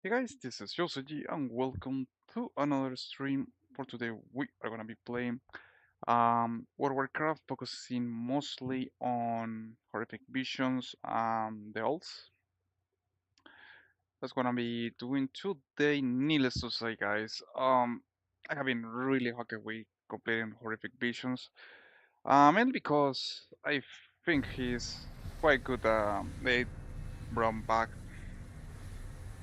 Hey guys, this is Yosuji and welcome to another stream. For today we are gonna be playing World of Warcraft, focusing mostly on horrific visions and the alts. That's gonna be doing today, needless to say guys. I have been really happy with completing horrific visions. Mainly because I think he's quite good. They brought back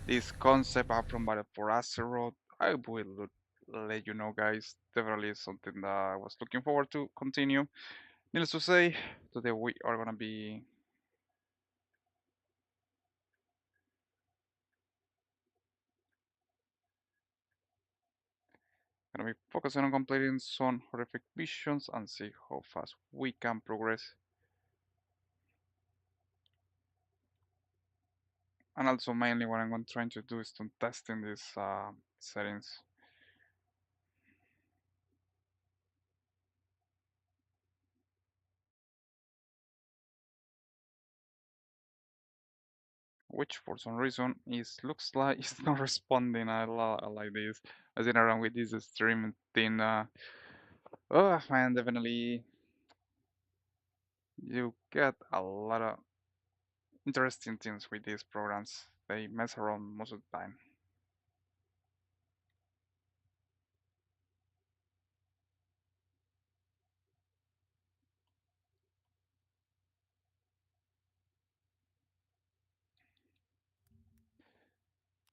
this concept up from Battle for Azeroth. I will let you know, guys. Definitely something that I was looking forward to continue. Needless to say, today we are gonna be focusing on completing some horrific missions and see how fast we can progress. And also mainly what I'm trying to do is to testing these settings. Which for some reason is looks like it's not responding. I like this. I was around with this stream thing. Oh man, definitely you get a lot of interesting things with these programs. They mess around most of the time.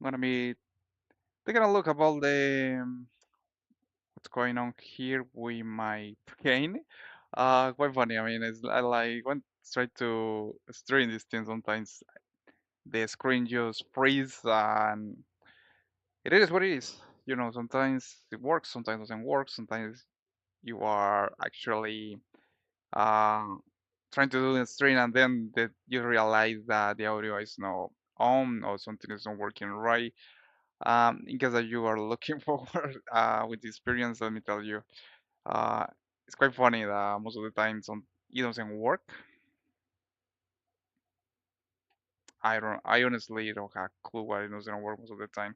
I'm gonna be taking a look at all the what's going on here with my brain. Quite funny. I mean, it's I like when try to stream these things. Sometimes the screen just freeze, and it is what it is. You know, sometimes it works, sometimes it doesn't work. Sometimes you are actually um, trying to do the stream and then you realize that the audio is not on or something is not working right. In case that you are looking forward with the experience, let me tell you, uh, it's quite funny that most of the time it doesn't work. I honestly don't have a clue why it doesn't work most of the time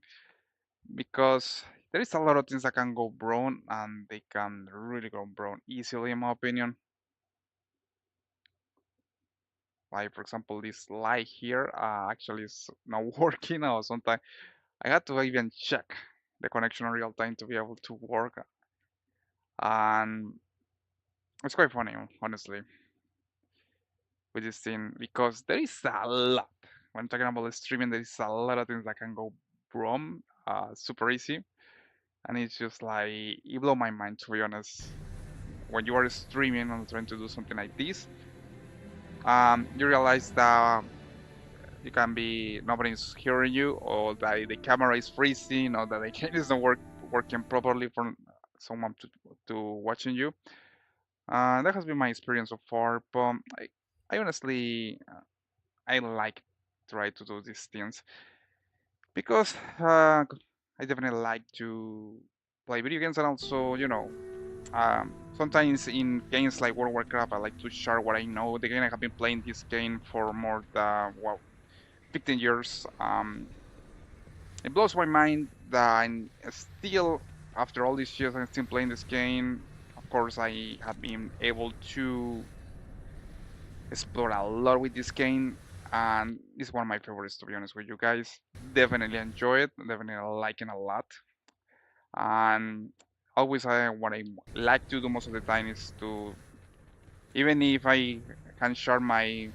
because there is a lot of things that can go wrong and they can really go wrong easily, in my opinion. Like for example, this light here actually is not working, or sometimes I had to even check the connection in real time to be able to work, and it's quite funny, honestly, with this thing because there is a lot. When talking about streaming, there is a lot of things that can go wrong, super easy, and it's just like it blew my mind, to be honest. When you are streaming and trying to do something like this, you realize that you can be nobody's hearing you, or that the camera is freezing, or that the game is not working properly for someone to watching you. That has been my experience so far, but I honestly I like try to do these things because I definitely like to play video games, and also sometimes in games like World of Warcraft I like to share what I know. The game I have been playing this game for more than 15 years. It blows my mind that I'm still, after all these years, I'm still playing this game. Of course, I have been able to explore a lot with this game, and it's one of my favorites, to be honest with you guys. Definitely enjoy it, definitely like it a lot. And always, what I like to do most of the time is to, even if I can share my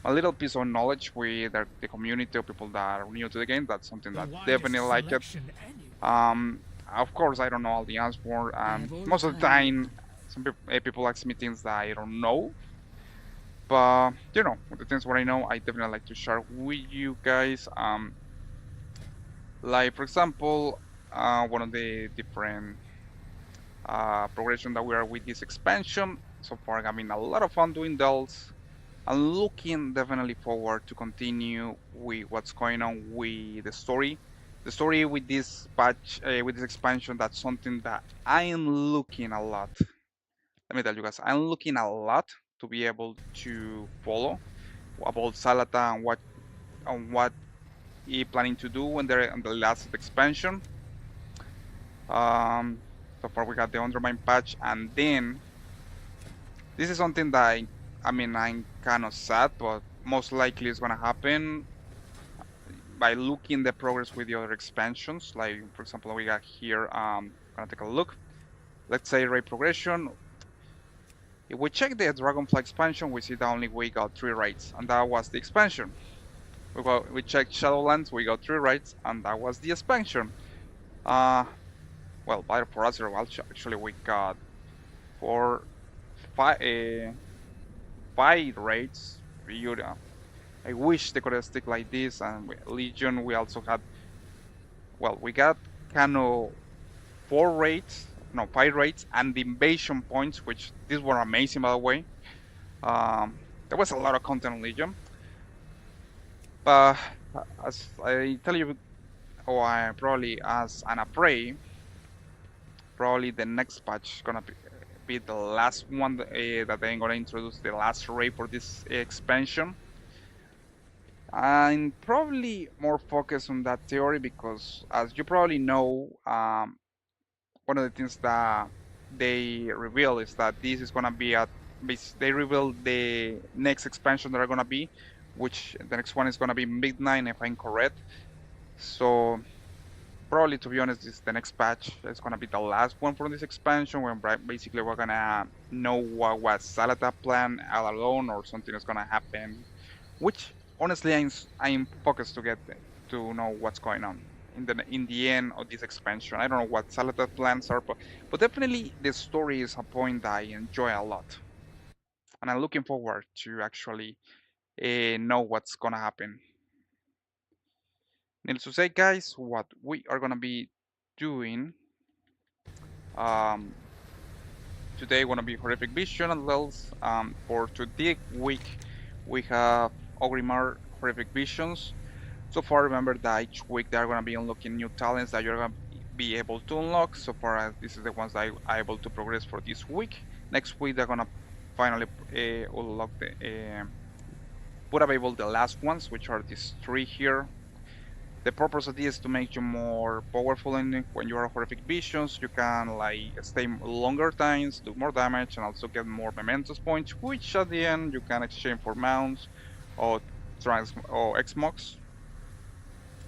little piece of knowledge with the community of people that are new to the game, that's something The that widest definitely like it. selection anywhere. Um, of course, I don't know all the answers. I have all the Most of the time in the time, people ask me things that I don't know. But the things what I know, I definitely like to share with you guys. Like for example, one of the different progression that we are with this expansion. So far, having a lot of fun doing those. I'm looking definitely forward to continue with what's going on with the story. The story with this patch, with this expansion, that's something that I am looking a lot. Let me tell you guys, I'm looking a lot to be able to follow about Salata and what planning to do when they're on the last expansion. So far we got the Undermine patch, and then this is something that I mean I'm kind of sad, but most likely it's gonna happen by looking the progress with the other expansions. Like for example, we got here. Gonna take a look. Let's say rate progression. If we check the Dragonfly expansion, we see that only we got 3 raids, and that was the expansion. We checked Shadowlands, we got 3 raids, and that was the expansion. Uh, well, Battle for Azeroth, actually we got 4, 5, 5 raids. I wish they could have stick like this, and Legion we also had, well, we got kind of 4 raids, no, 5 raids, and the invasion points, which these were amazing by the way. There was a lot of content on Legion. As I tell you, or probably as an Prey, probably the next patch is gonna be the last one that they're gonna introduce, the last raid for this expansion. I'm probably more focused on that theory because, as you probably know, one of the things that they reveal is that this is gonna be they reveal the next expansion that are gonna be, which the next one is gonna be Midnight if I'm correct. So probably, to be honest, this the next patch is gonna be the last one from this expansion, when basically we're gonna know what was Salata plan all alone, or something is gonna happen. Which honestly, I'm focused to get to know what's going on in the end of this expansion. I don't know what Salata plans are, but definitely the story is a point that I enjoy a lot, and I'm looking forward to actually know what's gonna happen. Needless to say, guys, what we are gonna be doing today gonna be horrific vision and levels. For today week, we have Ogrimmar horrific visions. So far, remember that each week they are gonna be unlocking new talents that you're gonna be able to unlock. So far, as this is the ones that I able to progress for this week. Next week, they're gonna finally unlock put available the last ones, which are these 3 here. The purpose of this is to make you more powerful, and when you are horrific visions, you can like stay longer times, do more damage, and also get more mementos points, which at the end you can exchange for mounts or Xmox.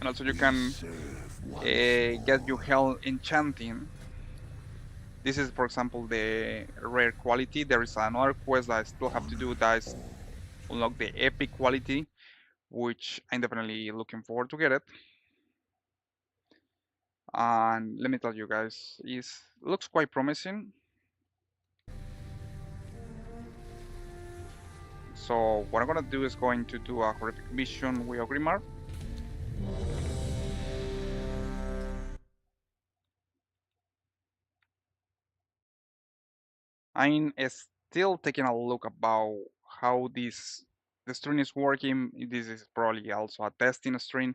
And also you can get your health enchanting. This is, for example, the rare quality. There is another quest that I still have to do, that is unlock the epic quality, which I'm definitely looking forward to get it. And let me tell you guys, it looks quite promising. So what I'm gonna do is going to do a horrific mission with Ogrimmar. I'm still taking a look about how the stream is working. This is probably also a testing stream.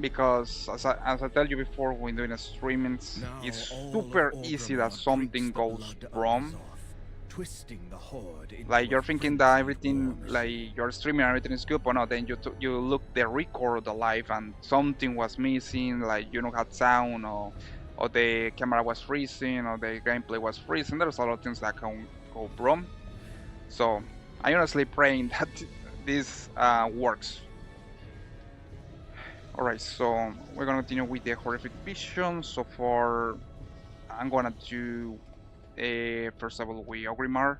Because as I tell you before, when doing a streaming, it's super easy that something goes wrong. Twisting the horde Like you're thinking that everything, like you're streaming, everything is good, but no, then you look the record of the live and something was missing, like you don't have sound, or the camera was freezing, or the gameplay was freezing. There's a lot of things that can go wrong. So I honestly praying that this works. Alright, so we're gonna continue with the horrific vision. So far, I'm gonna do first of all with Ogrimmar.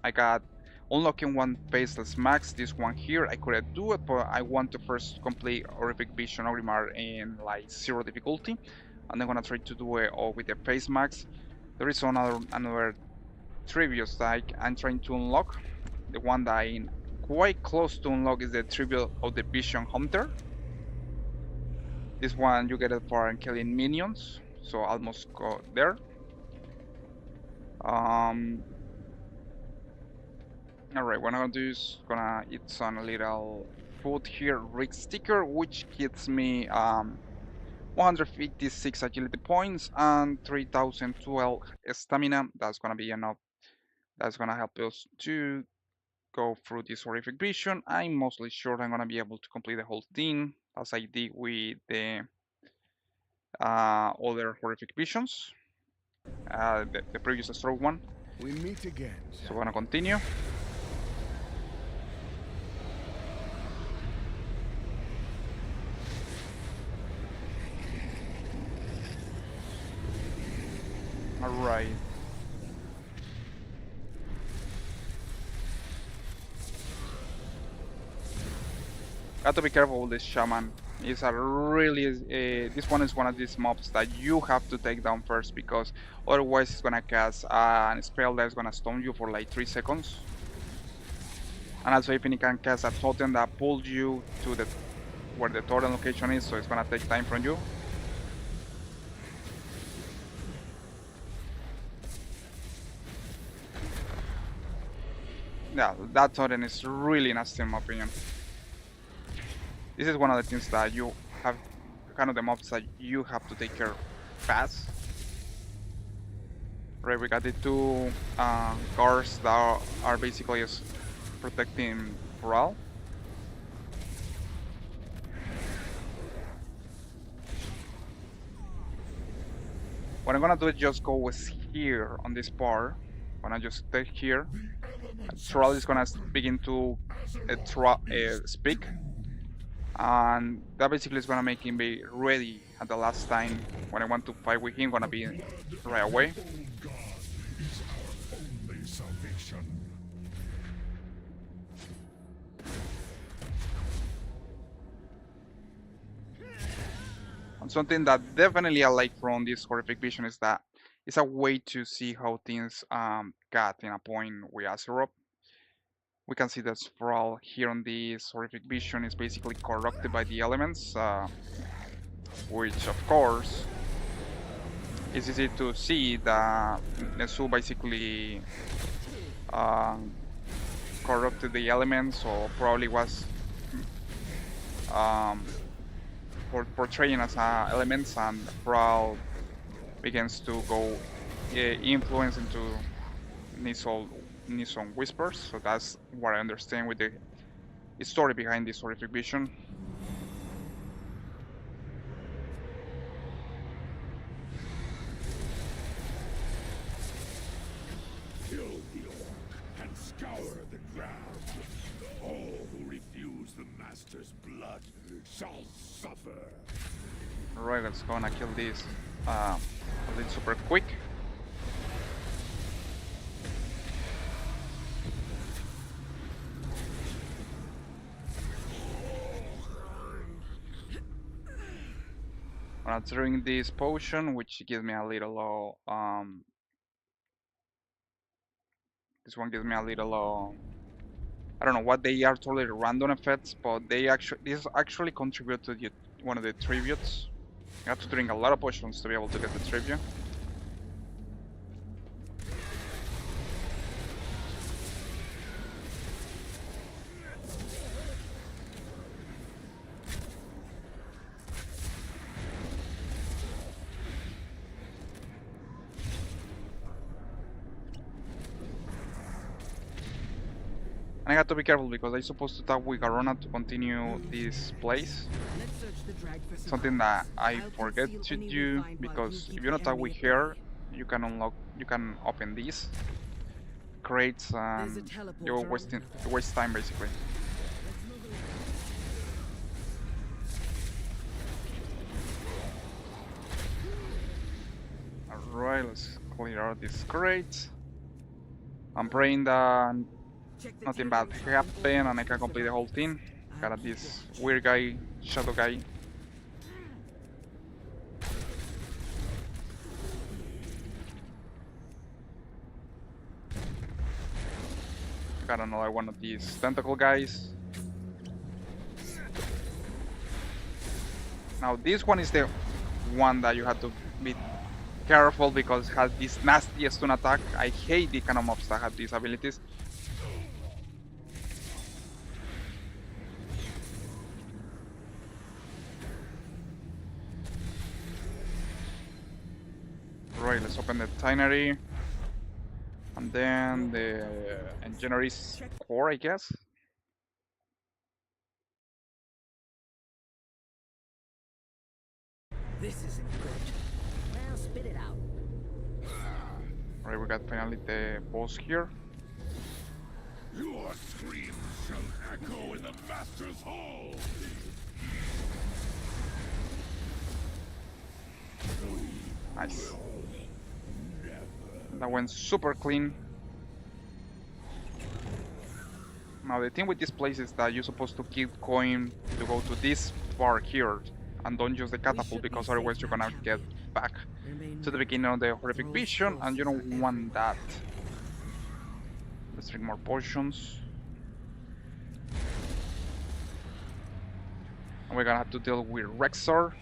I got unlocking one faceless max, this one here. I couldn't do it, but I want to first complete horrific vision Ogrimmar in like 0 difficulty, and I'm gonna try to do it all with the face max. There is another trivius that I'm trying to unlock. The one that I'm quite close to unlock is the tribute of the Vision Hunter. This one you get it for killing minions, so almost go there. Alright, what I'm gonna do is gonna eat some little food here, rig sticker, which gets me 156 agility points and 3012 stamina. That's gonna be enough. That's gonna help us to go through this horrific vision. I'm mostly sure I'm gonna be able to complete the whole thing as I did with the other horrific visions, the previous stroke one. We meet again, So we're gonna continue. All right. Got to be careful with this shaman. It's a really this one is one of these mobs that you have to take down first, because otherwise it's gonna cast a spell that's gonna stun you for like 3 seconds. And also if it can cast a totem that pulls you to the where the totem location is, so it's gonna take time from you. Yeah, that totem is really nasty in my opinion. This is one of the things that you have, kind of the mobs that you have to take care fast. Right, we got the two guards that are basically just protecting Coral. What I'm gonna do is just go with here on this part. I'm gonna just take here. Coral is gonna begin to speak, and that basically is gonna make him be ready at the last time when I want to fight with him. Gonna be right away. And something that definitely I like from this horrific vision is that it's a way to see how things got in a point with Azeroth. We can see that Sprawl here on this horrific vision is basically corrupted by the elements, which of course is easy to see that Nesu basically corrupted the elements, or probably was portraying as elements, and Brawl begins to go influence into Nison whispers. So that's what I understand with the story behind this horrific vision. Kill the orc and scour the ground. All who refuse the master's blood shall suffer. Alright, let's go and kill this a little super quick. I'm gonna drink this potion, which gives me a little this one gives me a little I don't know what they are, totally random effects, but this actually contribute to one of the tributes. You have to drink a lot of potions to be able to get the tribute. And I have to be careful because I'm supposed to talk with Garona to continue this place. Something that I forget to do, because if you don't talk with her, you can open these crates, and you waste time basically. Alright, let's clear out these crates. I'm praying that nothing bad happen and I can complete the whole thing. Got this weird guy, shadow guy. Got another one of these tentacle guys. Now this one is the one that you have to be careful because it has this nasty stun attack. I hate the kind of mobs that have these abilities. Right, let's open the Tinary. And then the engineer's core, I guess. This isn't good. Well, spit it out. Alright, we got finally the boss here. Your screams shall echo in the Master's Hall! Nice. That went super clean. Now the thing with this place is that you're supposed to keep going to go to this bar here and don't use the catapult because otherwise you're gonna get back to the beginning of the horrific vision and you don't want that. Let's drink more potions. And we're gonna have to deal with Rexor.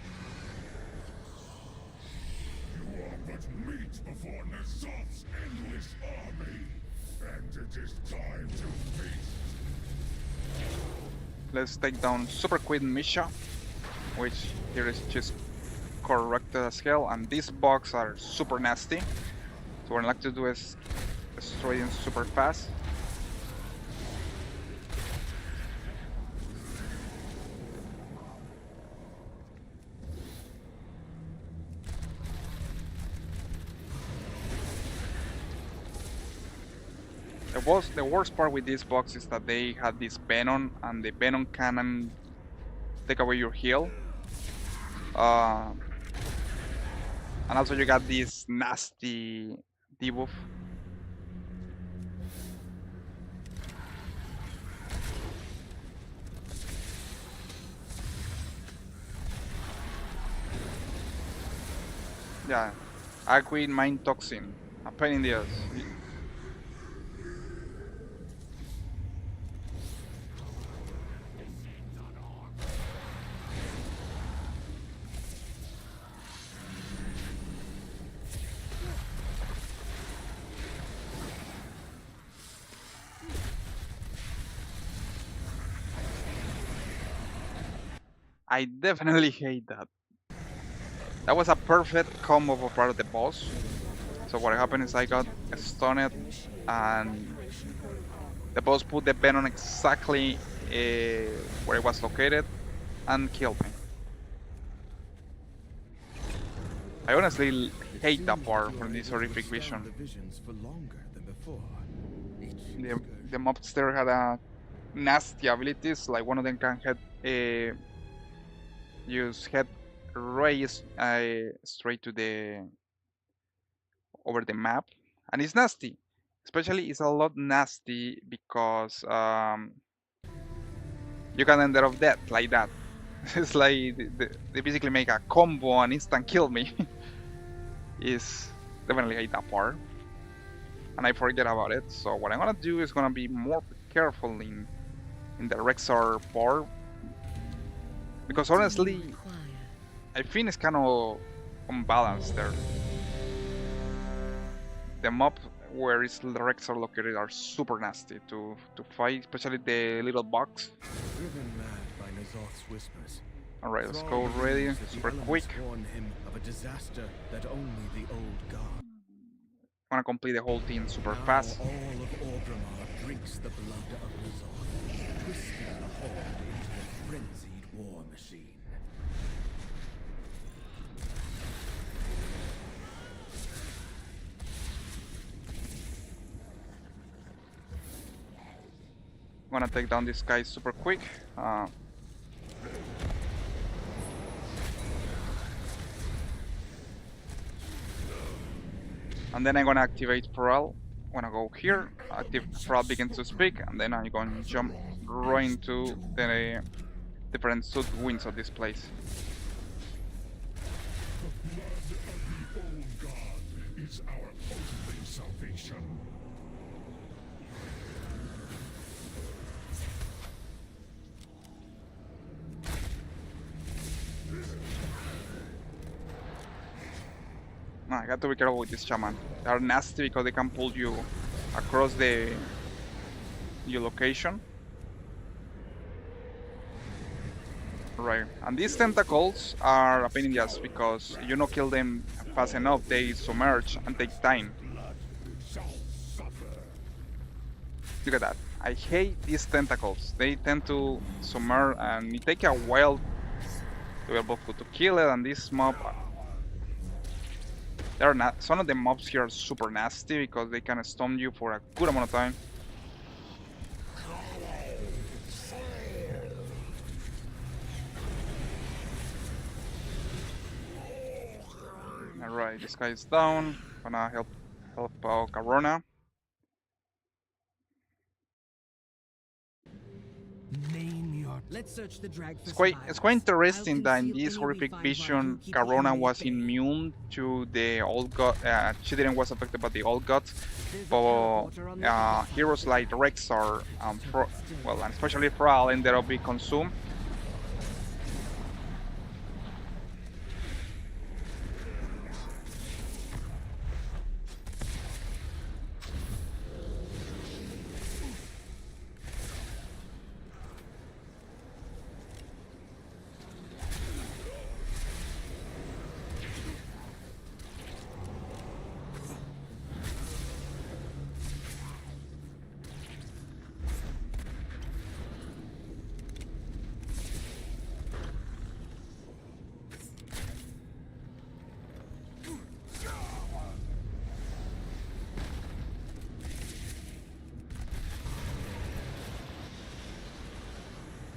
You are but meat before N'Zoth's endless army, and it is time to feast. Let's take down Super Queen Misha, which here is just corrupted as hell, and these bugs are super nasty. So what I like to do is destroy them super fast. The worst part with these bugs is that they had this venom, and the venom cannon take away your heal. And also you got this nasty debuff. Yeah, Aquid Mind Toxin, a pain in the ass. I definitely hate that. That was a perfect combo for part of the boss. So what happened is I got stunned and the boss put the venom exactly where it was located and killed me. I honestly hate that part from this horrific vision. The visions for longer than before. The mobs there had a nasty abilities, like one of them can use head rays straight to the over the map, and it's nasty. Especially, it's a lot nasty because you can end up dead like that. It's like they basically make a combo and instant kill me. Is definitely hate that part, and I forget about it. So what I'm gonna do is gonna be more careful in the Rexar part, because honestly, I think it's kind of unbalanced there. The mob where is the Rexar located are super nasty to fight, especially the little bugs. Driven mad by N'Zoth's whispers. Alright, let's go ready, super quick. Warn him of a disaster that only the old god. I'm gonna complete the whole thing super Now fast. all of Orgrimmar drinks the blood of N'Zoth, twisting the horde into a frenzied war machine. I'm gonna take down this guy super quick. And then I'm gonna activate Prowl. I'm gonna go here, active Prowl begins to speak, and then I'm gonna jump right into the different sub wings of this place. The old god is our only salvation. I got to be careful with this shaman. They are nasty because they can pull you across your location. Right, and these tentacles are a pain in the ass because if you don't kill them fast enough, they submerge and take time. Blood shall suffer. Look at that. I hate these tentacles. They tend to submerge and it take a while to be able to kill it. And this mob, they're not. Some of the mobs here are super nasty because they can stun you for a good amount of time. Alright, this guy is down. Gonna help out Corona. Name your. Let's search the drag for It's quite survivors. interesting I'll that in conceal this any we horrific find while vision, you keep the Corona enemy was at bay. immune to the old god. She didn't was affected by the old gods, There's a but teleporter on the platform. heroes like Rexar, well, and especially Thrall ended up being consumed.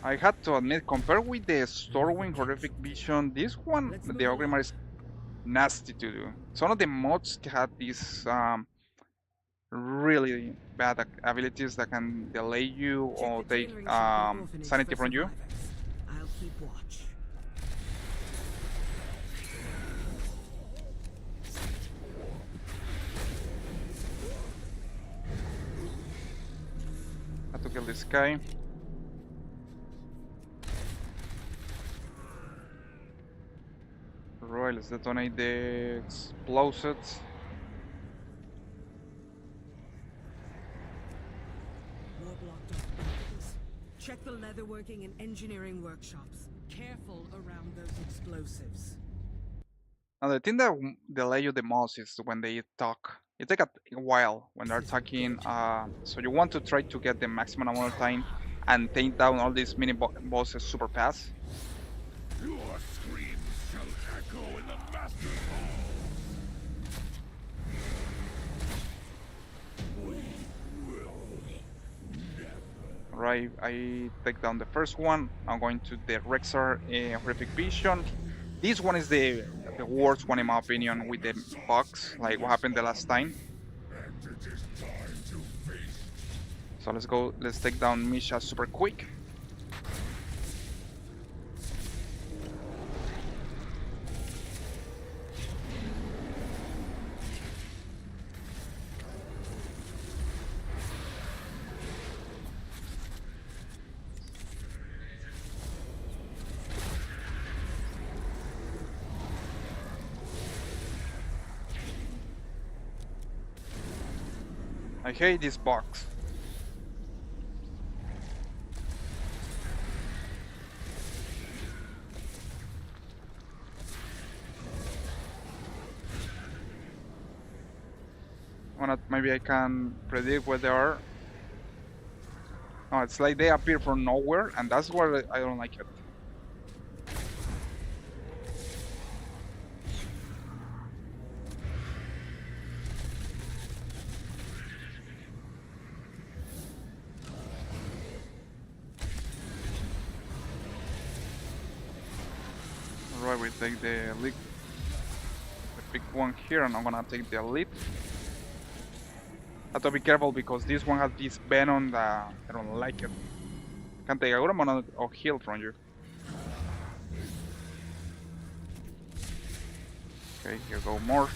I had to admit, compared with the Stormwind Horrific Vision, this one, Let's the move on. Ogrimmar is nasty to do. Some of the mods had these really bad abilities that can delay you Check or the take tailoring shop and orphanage sanity for from you. survivors. I'll keep watch. Had to kill this guy. Right, let's detonate the explosives. Warblock documents. Check the leatherworking and engineering workshops. Careful around those explosives. Now the thing that delay you the most is when they talk. It takes a while when they're This isn't talking, good. so you want to try to get the maximum amount of time and take down all these mini bosses super fast. Your screams shall echo in the Master's Hall. We will never. Right, I take down the first one. I'm going to the Rexar Horrific Vision. This one is the worst one in my opinion with the bugs, like what happened the last time. And it is time to face. So let's go, let's take down Misha super quick. I hate this box. Maybe I can predict where they are. Oh, it's like they appear from nowhere, and that's where I don't like it. Right, we take the elite, the big one here, and I'm gonna take the elite. Have to be careful because this one has this venom that I don't like it. Can take a good amount of heal from you. Okay, here go more.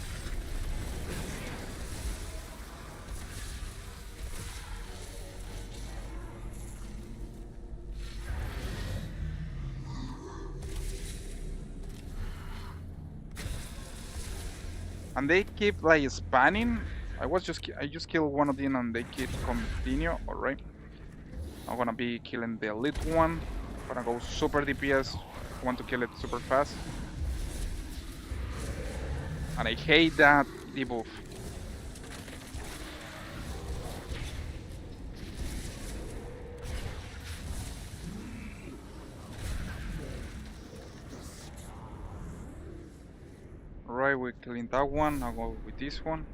And they keep like spanning. I just killed one of them and they keep continue. All right. I'm gonna be killing the elite one. Gonna go super DPS. Want to kill it super fast. And I hate that debuff. Right, we're killing that one. I'll go with this one.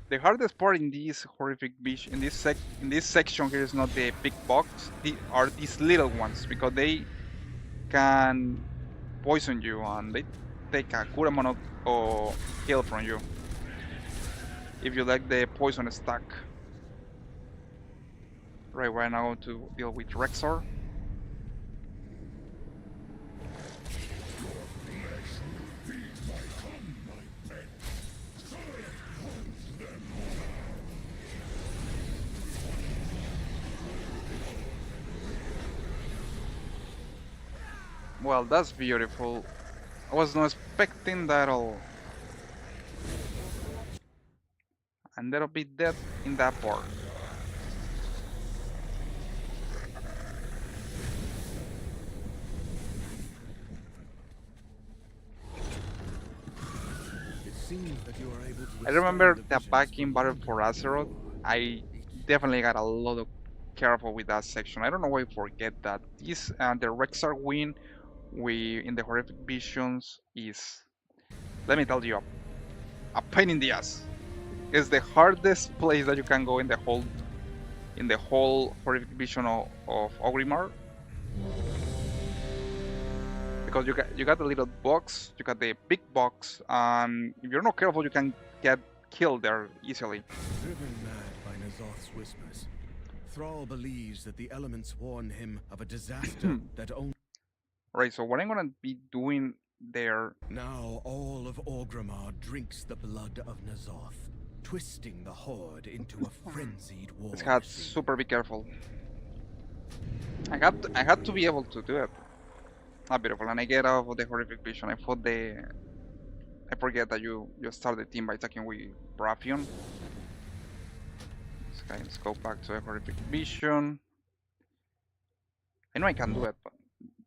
The hardest part in this horrific beach in this section here is not the big box, are these little ones because they can poison you and they take a good amount of heal from you if you let the poison stack. Right, we're now going to deal with Rexor. Well, that's beautiful. I was not expecting that at all. And that'll be dead in that part. It seems that you are able to I remember withstand the that visions back in from Battle for Underworld. Azeroth, I definitely got a lot of careful with that section. I don't know why I forget that. This the Rexar win we in the horrific visions is, let me tell you, a pain in the ass. It's the hardest place that you can go in the whole horrific vision of Ogrimmar because you got the little box, you got the big box, and if you're not careful, you can get killed there easily. Driven mad by Nazoth's whispers, Thrall believes that the elements warn him of a disaster that only... Right, so what I'm gonna be doing there, Now all of Orgrimmar drinks the blood of Nazoth, twisting the Horde into a frenzied war is had machine. super be careful. I had to be able to do it. Ah, beautiful, and I get out of the horrific vision. I forget that you start the team by attacking with Brathion. Okay, let's go back to the horrific vision. I know I can do it, but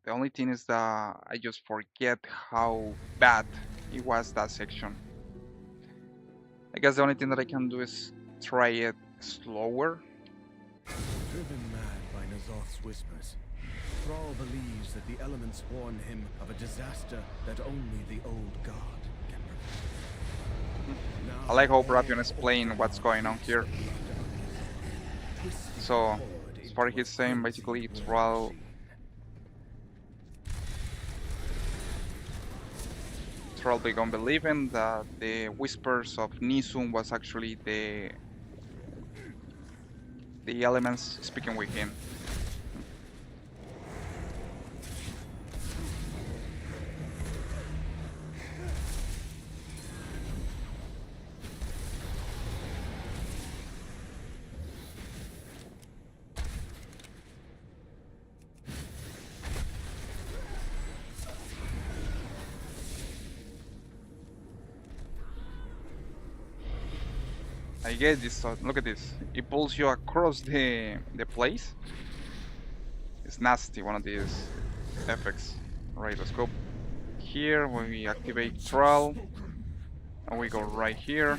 the only thing is that I just forget how bad it was that section. I guess the only thing that I can do is try it slower. Driven mad by Nazoth's whispers, Thrall believes that the elements warn him of a disaster that only the old god can prevent. I like how Brathion is playing what's going on here. So, as far as he's saying, basically it's Thrall began believing that the whispers of Nisun was actually the elements speaking with him. I get this. Look at this. It pulls you across the place. It's nasty. One of these effects. Right. Let's go here when we activate Thrall, and we go right here.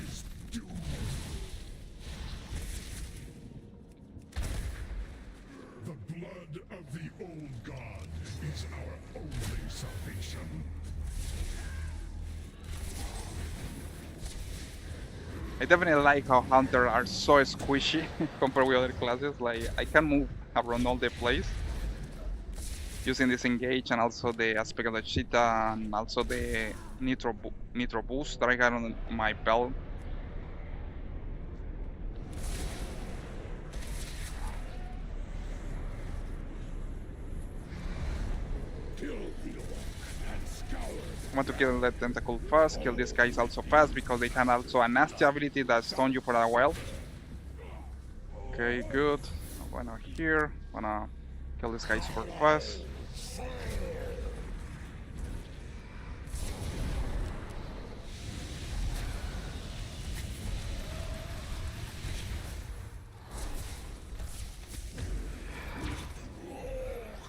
The blood of the old god is our only salvation. I definitely like how Hunters are so squishy compared with other classes. Like I can move around all the place using this engage and also the aspect of the cheetah and also the nitro boost that I got on my belt. Kill the orc and scour I want to kill that tentacle fast, kill these guys also fast because they have also a nasty ability that stun you for a while. Okay, good. I'm gonna here, wanna kill this guy super fast.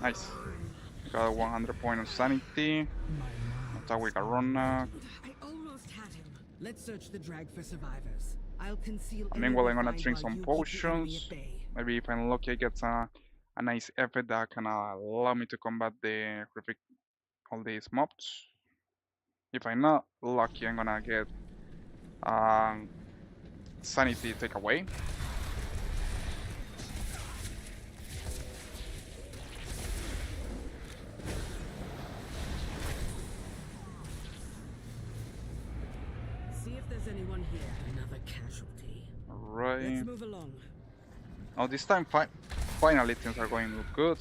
Nice. Got 100 point of sanity. Attack with Garona. I almost had him. Let's search the drag for survivors. I'll conceal any Meanwhile, we I'm gonna find drink while some you keep the enemy at potions. bay. Maybe if I'm lucky, I get a nice effort that can allow me to combat the horrific all these mobs. If I'm not lucky, I'm gonna get um, sanity takeaway. See if there's anyone here. Another casualty. Alright. Let's move along. Now this time, finally things are going good.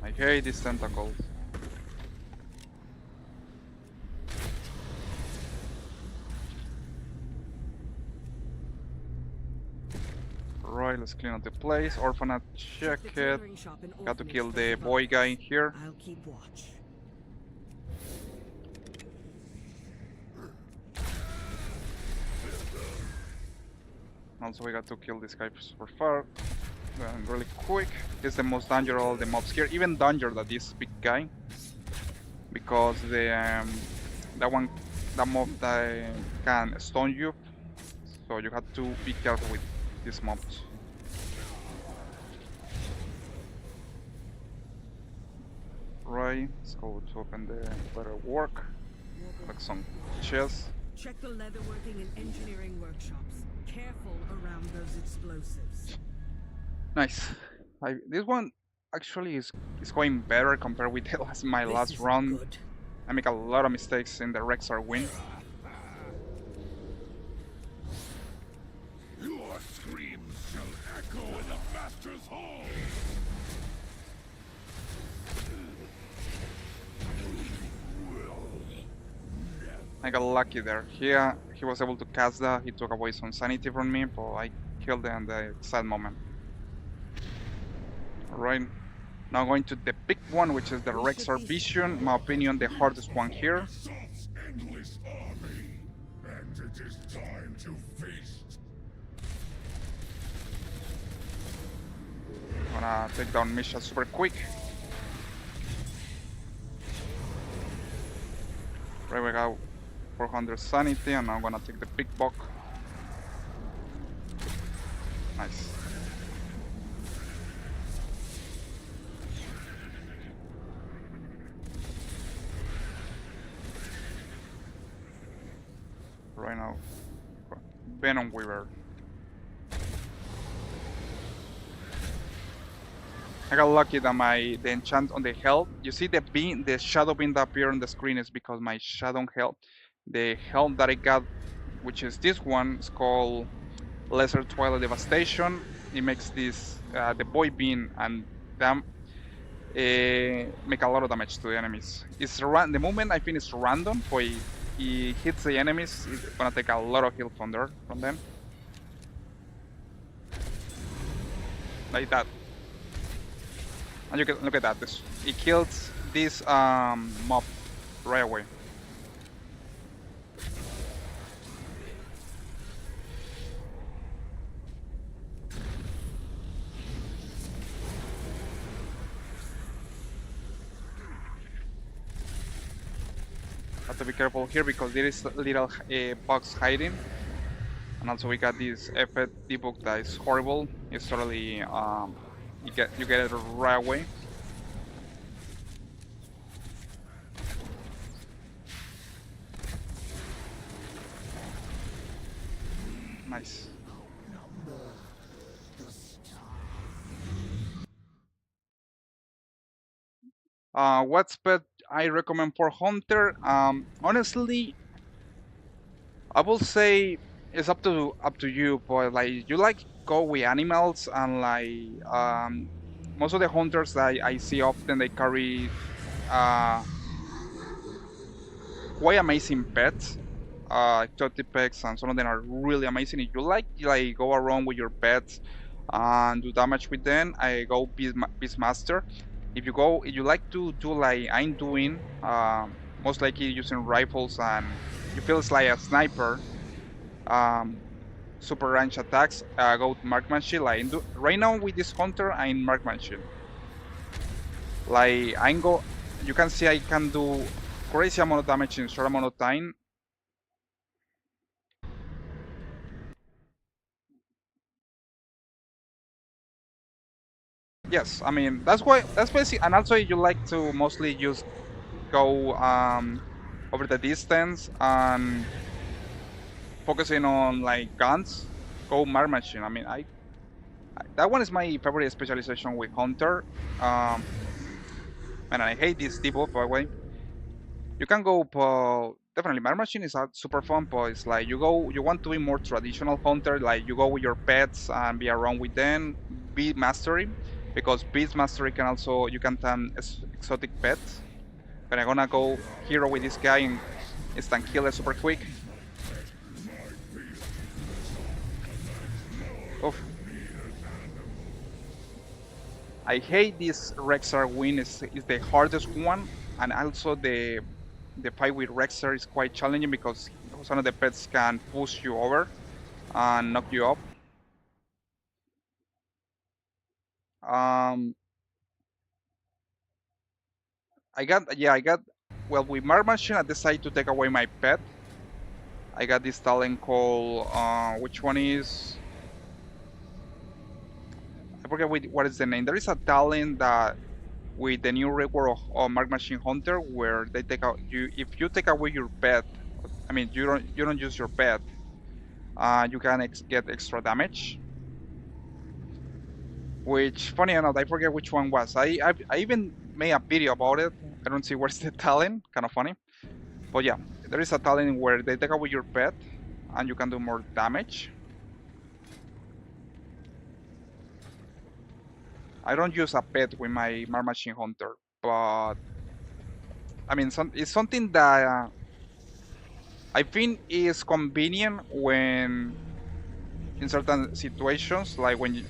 I hate these tentacles. Right, let's clean up the place. Orphanage, check The it. tailoring shop in Got to Orphanage kill for the boy survivors. guy in here. I'll keep watch. Also, we got to kill this guy super far. Really quick. This is the most dangerous of the mobs here. Even danger than this big guy. Because that mob that can stun you. So you have to be careful with these mobs. Right, let's go to open the better work. Like some chests. Check the leatherworking and engineering workshops. Careful around those explosives. Nice. This one actually is going better compared with my This last isn't run. good. I make a lot of mistakes in the Rexar win. Your screams shall echo in the Master's Hall! I got lucky there. Here he was able to cast that. He took away some sanity from me, but I killed him in the sad moment. Alright. Now going to the big one, which is the Rexar Vision. In my opinion, the hardest one here. Assaults endless army, and it is time to feast. Gonna take down Misha super quick. Right, we got 400 sanity, and I'm gonna take the big buck. Nice. Right now, Venom Weaver. I got lucky that the enchant on the health. You see the shadow beam that appear on the screen is because my shadow health. The health that I got, which is this one, is called Lesser Twilight Devastation. It makes this the boy beam and them make a lot of damage to the enemies. The moment I finish random, but he hits the enemies, it's gonna take a lot of heal from them. Like that. And you can look at that. It kills this mob right away. Have to be careful here because there is little bugs hiding. And also we got this effect debug that is horrible. It's totally you get it right away. Nice. What pet I recommend for Hunter? Honestly, I will say it's up to you, but like you like go with animals and like most of the hunters that I see often they carry uh, quite amazing pets. Exotic pets, and some of them are really amazing. If you like go around with your pets and do damage with them, I go Beastmaster. If you like to do like I'm doing, most likely using rifles and you feel it's like a sniper. Um, super range attacks, go to marksmanship. Like right now with this hunter, I'm marksmanship. Like you can see I can do crazy amount of damage in short amount of time. Yes, I mean that's basic. And also you like to mostly just go over the distance and focusing on like guns. Go marksmanship. I mean that one is my favorite specialization with hunter. Um, and I hate this debuff by the way. You can go definitely Mare Machine is super fun, but it's like you want to be more traditional hunter, like you go with your pets and be around with them, beat mastery, because beast mastery can also you can turn exotic pets. But I'm gonna go hero with this guy and instant kill it super quick. Oof. I hate this Rexar win is the hardest one, and also the fight with Rexar is quite challenging because some of the pets can push you over and knock you up. Um, I got well with Mar Machine. I decided to take away my pet. I got this talent called which one is I forget what is the name. There is a talent that with the new rework of Mark Machine Hunter where they take out you if you take away your pet. I mean you don't use your pet. You can get extra damage. Which funny enough, I forget which one was. I even made a video about it. I don't see where's the talent. Kind of funny. But yeah, there is a talent where they take away your pet and you can do more damage. I don't use a pet with my Mar Machine Hunter, but I mean, it's something that I think is convenient when in certain situations, like when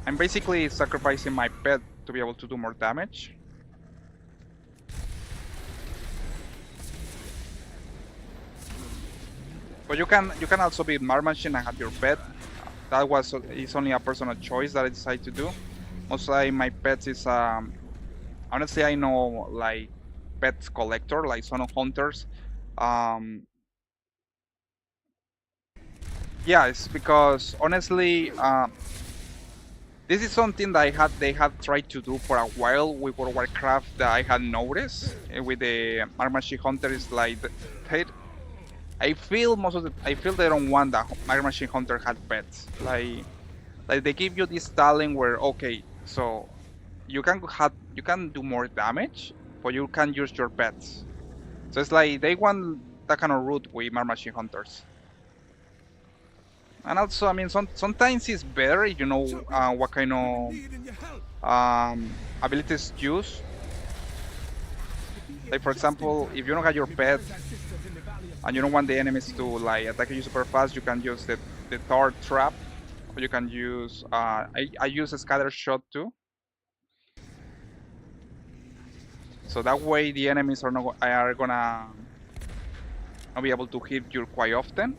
I'm basically sacrificing my pet to be able to do more damage. But you can also be Mar Machine and have your pet. That was it's only a personal choice that I decided to do. Mostly my pets is honestly I know like pets collector like son of hunters. Um, yeah, it's because honestly this is something that they had tried to do for a while with World of Warcraft that I had noticed with the Machine Hunter is like they, I feel I feel they don't want that Machine Hunter had pets like they give you this talent where okay so you can do more damage, but you can use your pets. So it's like they want that kind of route with Machine Hunters. And also, I mean, sometimes it's better, you know, what kind of abilities use. Like for example, if you don't have your pet and you don't want the enemies to like attack you super fast, you can use the Thor trap, or you can use I use a scatter shot too. So that way the enemies are gonna not be able to hit you quite often.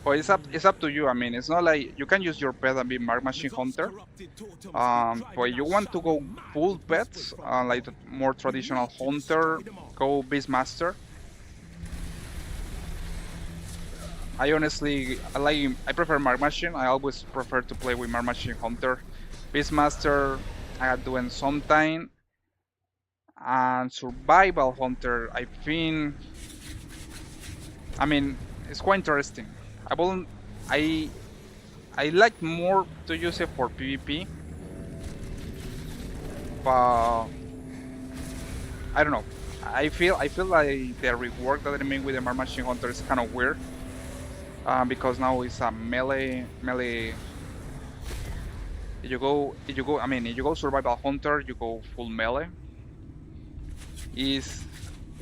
But it's up to you. I mean, it's not like you can use your pet and be Mark Machine Hunter. But you want to go full pets, like the more traditional Hunter, go Beastmaster. I honestly I prefer Mark Machine. I always prefer to play with Mark Machine Hunter. Beastmaster I had doing sometime, and Survival Hunter I think. I mean, it's quite interesting. I will I I like more to use it for PvP, but I don't know. I feel like the rework that they made with the Mar Machine Hunter is kind of weird because now it's a melee. If you go. I mean, if you go Survival Hunter, you go full melee. Is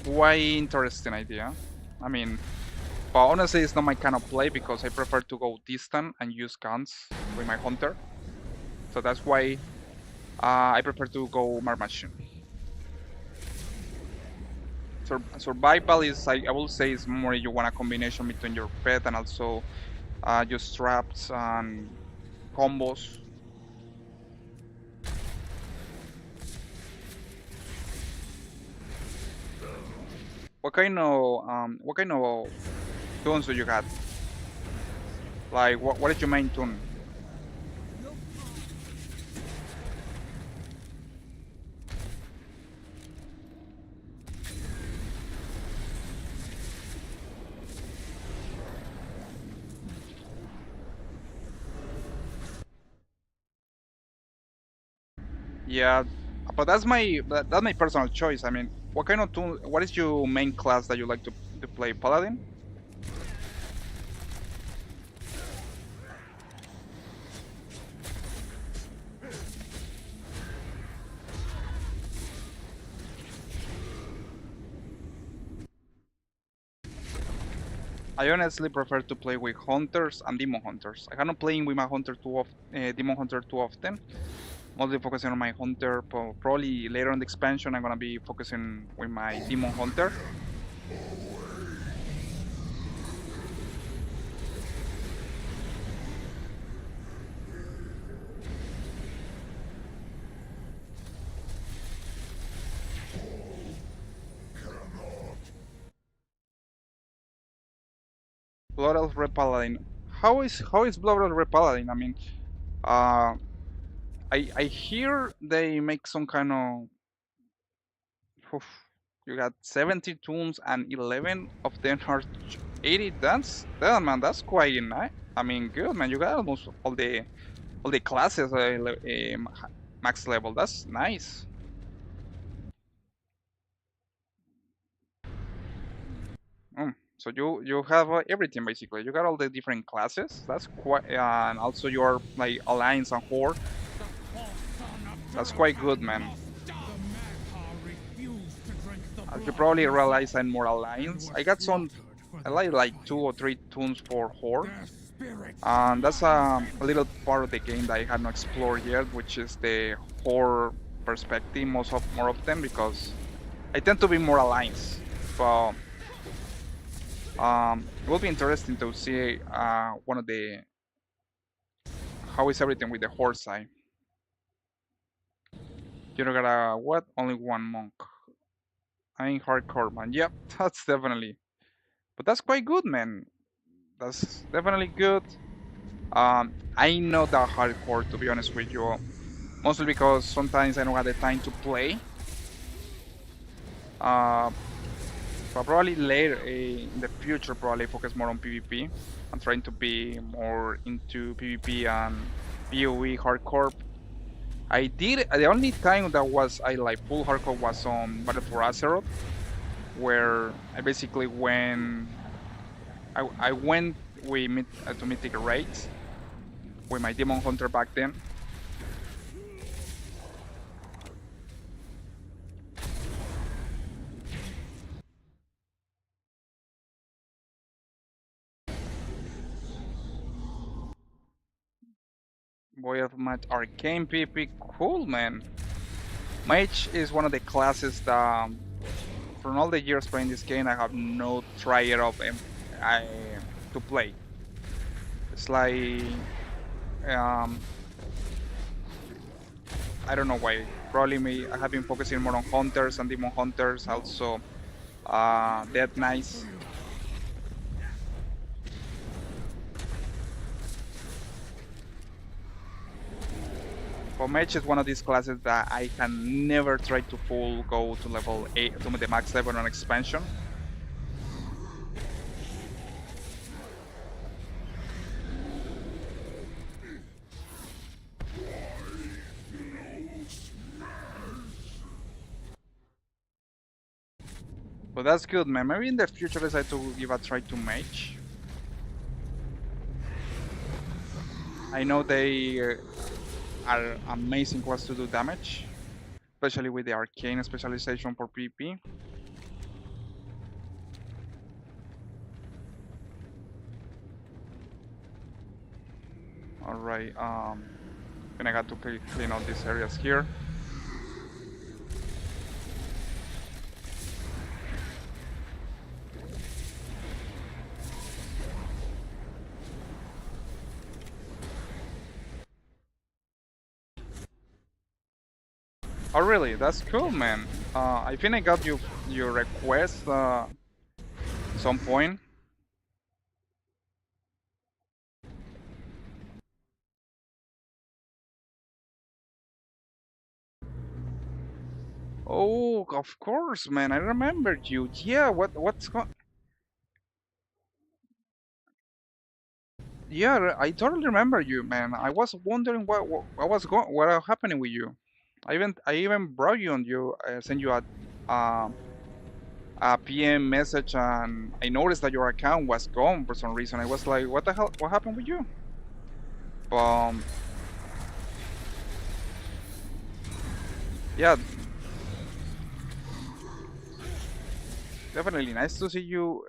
quite interesting idea. I mean, But honestly, it's not my kind of play because I prefer to go distant and use guns with my hunter. So that's why I prefer to go Mar Machine. Survival is, I will say, is more you want a combination between your pet and also just traps and combos. What kind of tunes do you got? Like what is your main tune? Yeah, but that's my personal choice. I mean, what kind of tune? What is your main class that you like to play? Paladin? I honestly prefer to play with hunters and demon hunters. I cannot playing with my demon hunter too often. Mostly focusing on my hunter. Probably later on the expansion, I'm gonna be focusing with my demon hunter. Blood Elf Red Paladin. How is Blood Elf Red Paladin? I mean, uh, I hear they make some kind of. Oof, you got 70 tunes and 11 of them are 80. Damn man, that's quite nice. I mean, good man. You got almost all the classes max level. That's nice. So you have everything basically. You got all the different classes. That's quite, and also your like alliance and horde. That's quite good, man. As you probably realize, I'm more alliance. I got some, I like 2 or 3 tunes for horde, and that's a little part of the game that I have not explored yet, which is the horde perspective more often because I tend to be more alliance. But it will be interesting to see one of the how is everything with the horse side. You don't got a what? Only one monk. I ain't hardcore man. Yep, that's definitely. But that's quite good, man. That's definitely good. I know that hardcore to be honest with you, mostly because sometimes I don't have the time to play. Uh, but probably later in the future, probably focus more on PvP. I'm trying to be more into PvP and PoE hardcore. I did the only time that was I like full hardcore was on Battle for Azeroth, where I basically I went to Mythic Raids with my Demon Hunter back then. Boy of Mad Arcane PP, cool man. Mage is one of the classes that from all the years playing this game I have no tried of I to play. It's like um, I don't know why. Probably me. I have been focusing more on hunters and demon hunters, also dead knights. For mage is one of these classes that I can never try to full go to level 8 to the max level on expansion. But that's good, man. Maybe in the future I decide to give a try to mage. I know they are amazing class to do damage, especially with the arcane specialization for PP. Alright, then I got to clean all these areas here. Oh really? That's cool, man. I think I got your request some point. Oh, of course, man. I remember you. Yeah, what's going? Yeah, I totally remember you, man. I was wondering what was going, what are happening with you. I even brought you on you, sent you a PM message, and I noticed that your account was gone for some reason. I was like, what the hell? What happened with you? Um, yeah, definitely nice to see you,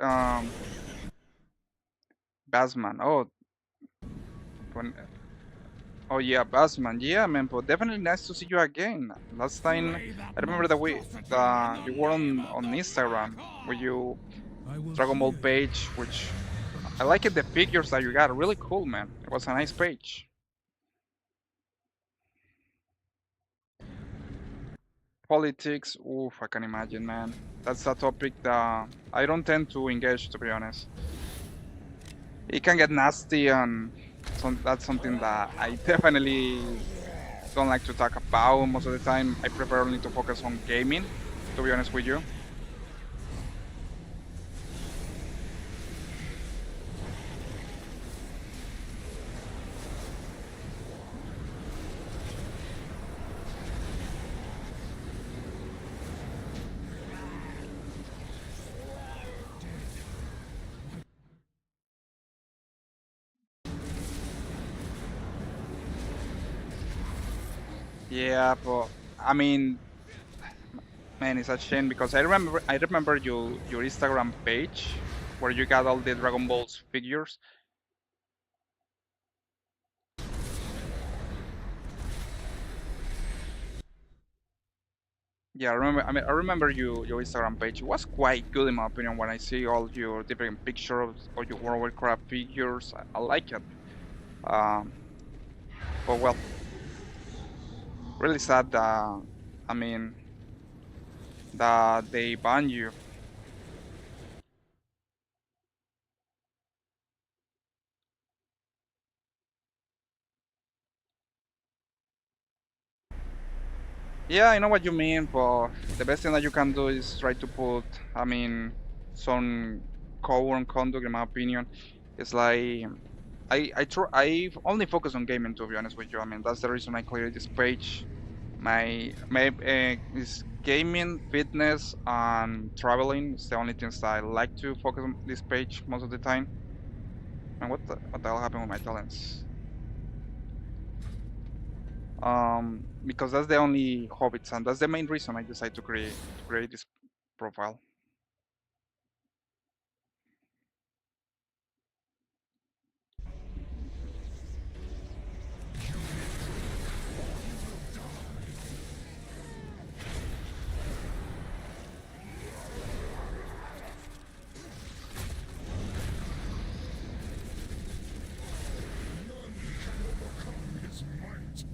Bassman. When, oh yeah, Bassman. Yeah, man, but definitely nice to see you again. Last time, Slay that I remember that monstrosity in the you were name on of the Instagram, where Warcraft! you I will Dragon Ball hear you. page, which I like it. The figures that you got, really cool, man. It was a nice page. Politics, oof, I can imagine, man. That's a topic that I don't tend to engage, to be honest. It can get nasty, and that's something that I definitely don't like to talk about most of the time. I prefer only to focus on gaming, to be honest with you. Yeah, but I mean, man, it's a shame because I remember your Instagram page where you got all the Dragon Balls figures. Yeah, I remember your Instagram page. It was quite good in my opinion when I see all your different pictures of your World of Warcraft figures. I like it. Um, but well, really sad that I mean that they ban you. Yeah, I know what you mean, but the best thing that you can do is try to put, I mean, some code and conduct in my opinion. It's like I only focus on gaming, to be honest with you. I mean, that's the reason I cleared this page. My is gaming, fitness, and traveling. It's the only things that I like to focus on this page most of the time. And what the hell happened with my talents? Because that's the only hobbits, and that's the main reason I decided to create this profile. His might!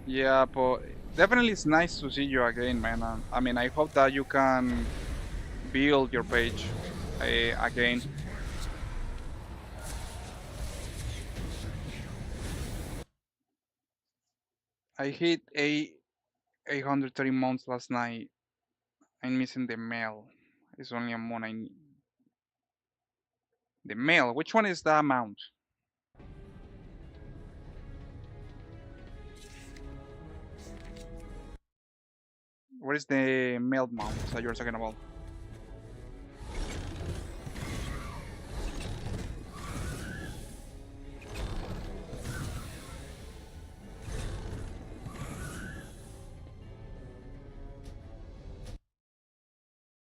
Yeah, but definitely it's nice to see you again, man. I mean, I hope that you can build your page again. I hit 830 months last night. I'm missing the mail. It's only a month I need. The mail. Which one is the amount? What is the mail amount that you're talking about?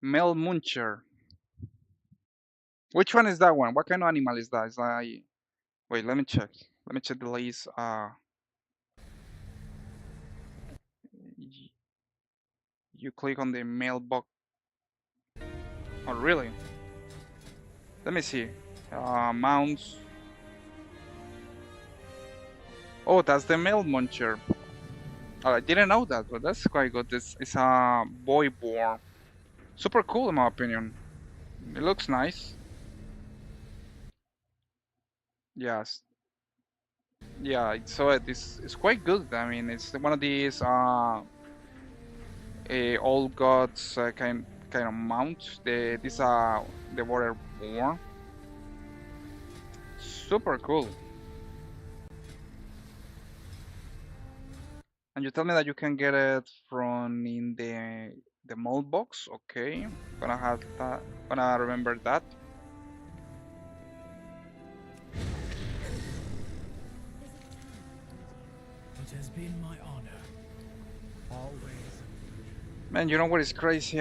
Male Muncher. Which one is that one? What kind of animal is that? Is that... Wait, let me check. Let me check the list. You click on the mailbox. Oh, really? Let me see. Mounts. Oh, that's the male muncher. Oh, I didn't know that, but that's quite good. It's a boy boar. Super cool in my opinion. It looks nice. Yes. Yeah, so it's quite good. I mean, it's one of these old gods kind of mount. These are the water born. Super cool. And you tell me that you can get it from in the mold box. Okay, gonna have that. Gonna remember that. It has been my honor. Always. Man, you know what is crazy?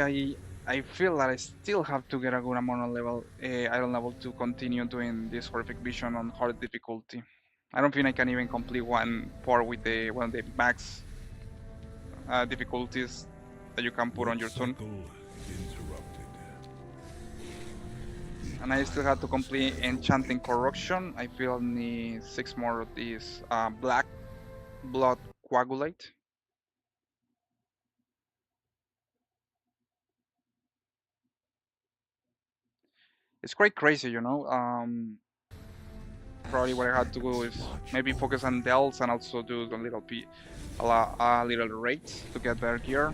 I feel that I still have to get a good amount of iron level to continue doing this horrific vision on hard difficulty. I don't think I can even complete one part with the one of the max difficulties that you can put on Work your turn. cycle interrupted. And I still have to complete enchanting corruption. I feel I need 6 more of these black blood coagulate. It's quite crazy, you know. Probably what I had to do is maybe focus on dells and also do a little a little raids to get better gear.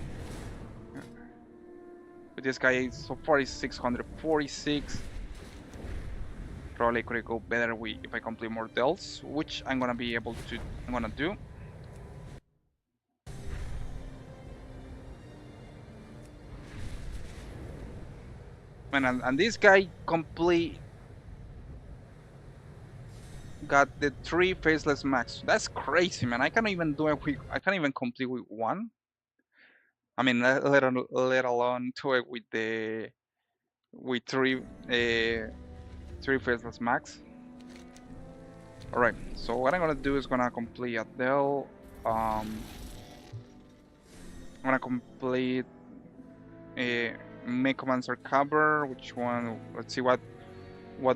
But this guy so far is 646. Probably could go better if I complete more dells, which I'm gonna be able to. I'm gonna do. And this guy got the 3 faceless max. That's crazy, man. I can't even do it with. I can't even complete with 1. I mean, let alone do it with 3 faceless max. All right. So what I'm gonna do is gonna complete a Dell. I'm gonna complete a make commands are cover. Which one? Let's see what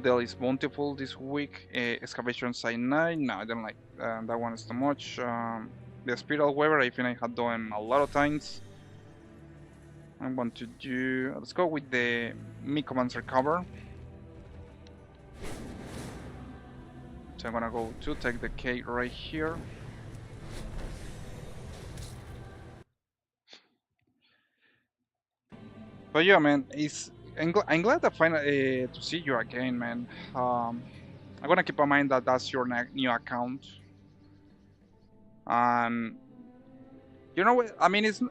Dell is bountiful this week. Excavation site 9. No, I don't like that one is too much. The spiral weaver, I think I had done a lot of times. I want to do. Let's go with the me commands recover. So I'm gonna go to take the K right here. But yeah, man, I'm glad that finally to see you again, man. I'm gonna keep in mind that that's your new account, and you know what? I mean, if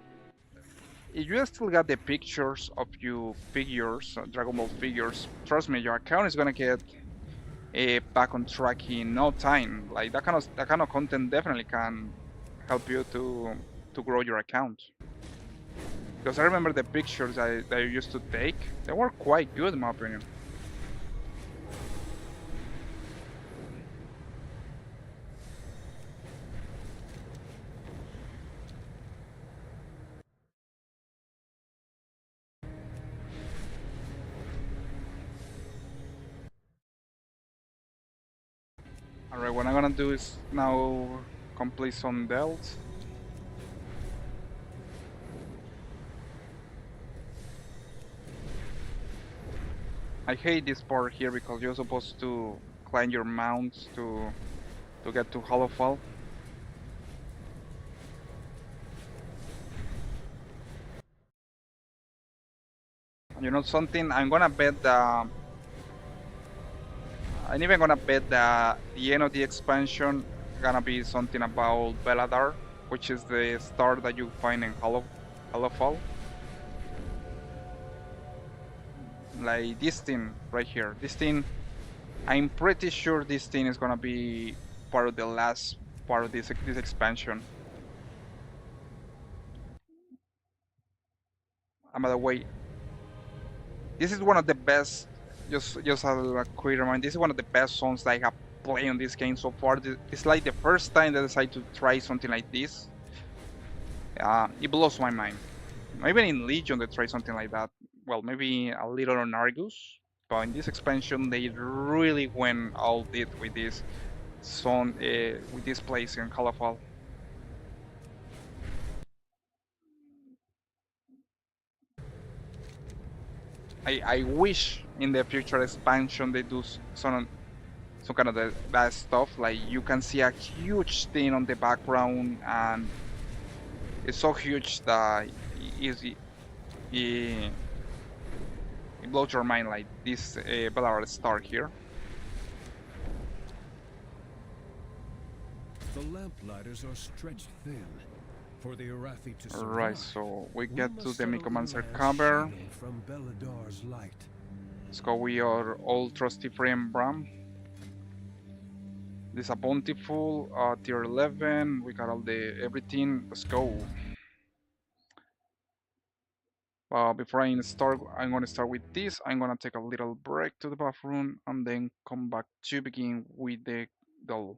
you still got the pictures of your figures, Dragon Ball figures, trust me, your account is gonna get back on track in no time. Like that kind of content definitely can help you to grow your account. Because I remember the pictures that I used to take, they were quite good in my opinion. Alright, what I'm gonna do is now complete some delts. I hate this part here because you're supposed to climb your mounts to get to Hollowfall. You know something? I'm even gonna bet that the end of the expansion gonna be something about Beladar, which is the star that you find in Hollowfall. Like this thing right here. This thing, I'm pretty sure this thing is gonna be part of the last part of this expansion. And by the way, This is one of the best. Just a quick reminder. This is one of the best songs I have played on this game so far. It's like the first time that I decided to try something like this. It blows my mind. Even in Legion, they try something like that. Well, maybe a little on Argus, but in this expansion, they really went all it with this song, with this place in Calafal. I wish in the future expansion they do some kind of that stuff. Like you can see a huge thing on the background, and it's so huge that it, it blows your mind. Like this Belarus star here. The lamplighters are stretched thin. For the Arathi to Right, survive, so we we get to must the settle in Mycomancer lands cover. shadowed from Beladar's light. Let's go with our old trusty friend Bram. This is a bountiful, tier 11. We got all the everything. Let's go. Before I start, I'm gonna start with this. I'm gonna take a little break to the bathroom and then come back to begin with the doll.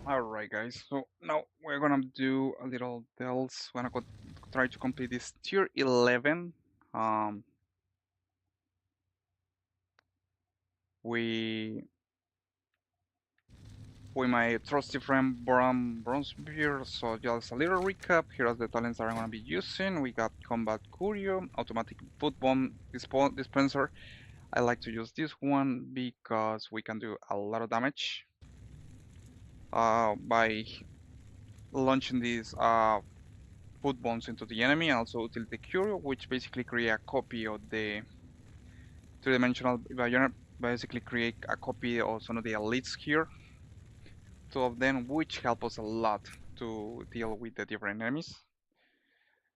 Alright guys, so now we're gonna do a little dells. We're gonna go try to complete this tier 11. Um, we with my trusty friend Bram Bronzebeard. So just a little recap. Here are the talents that I'm gonna be using. We got Combat Curio, Automatic Food Bomb Dispenser. I like to use this one because we can do a lot of damage by launching these food bombs into the enemy, and also Utility Curio, which basically create a copy of the two-dimensional unit, basically create a copy of some of the elites here, two of them, which help us a lot to deal with the different enemies.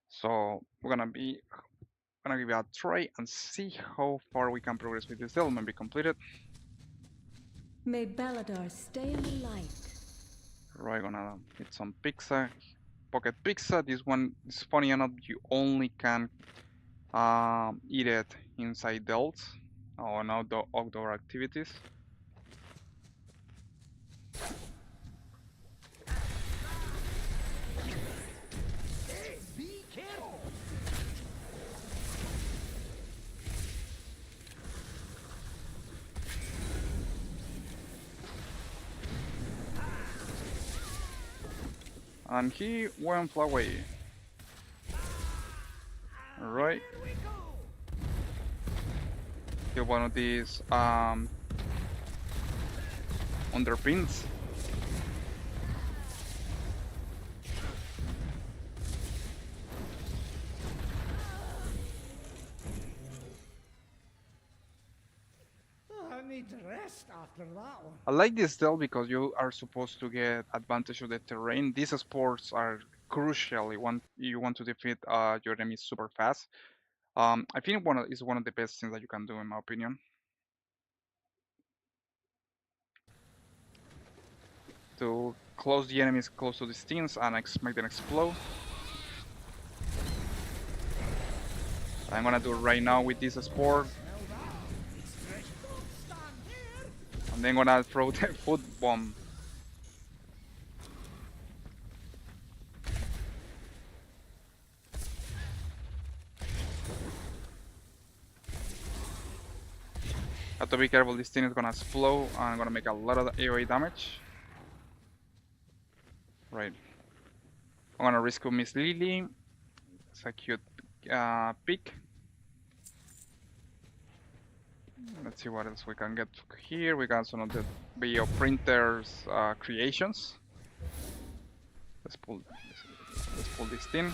So we're gonna give it a try and see how far we can progress with this element. Be completed. May Baladar stay in the light. Right, gonna hit some pizza, pocket pizza. This one is funny enough. You only can eat it inside delts or on outdoor activities. And he went away. Alright. Kill one of these underpins. I need to rest after that one. I like this deal because you are supposed to get advantage of the terrain. These sports are crucial. You want to defeat your enemies super fast. I think is one of the best things that you can do in my opinion. To close the enemies close to these things and make them explode. I'm gonna do it right now with this sport. And then gonna throw the food bomb. Have to be careful, this thing is gonna explode and gonna make a lot of AoE damage. Right. I'm gonna rescue Miss Lily. It's a cute pick. Let's see what else we can get here. We got some of the bio printers creations. Let's pull this thing.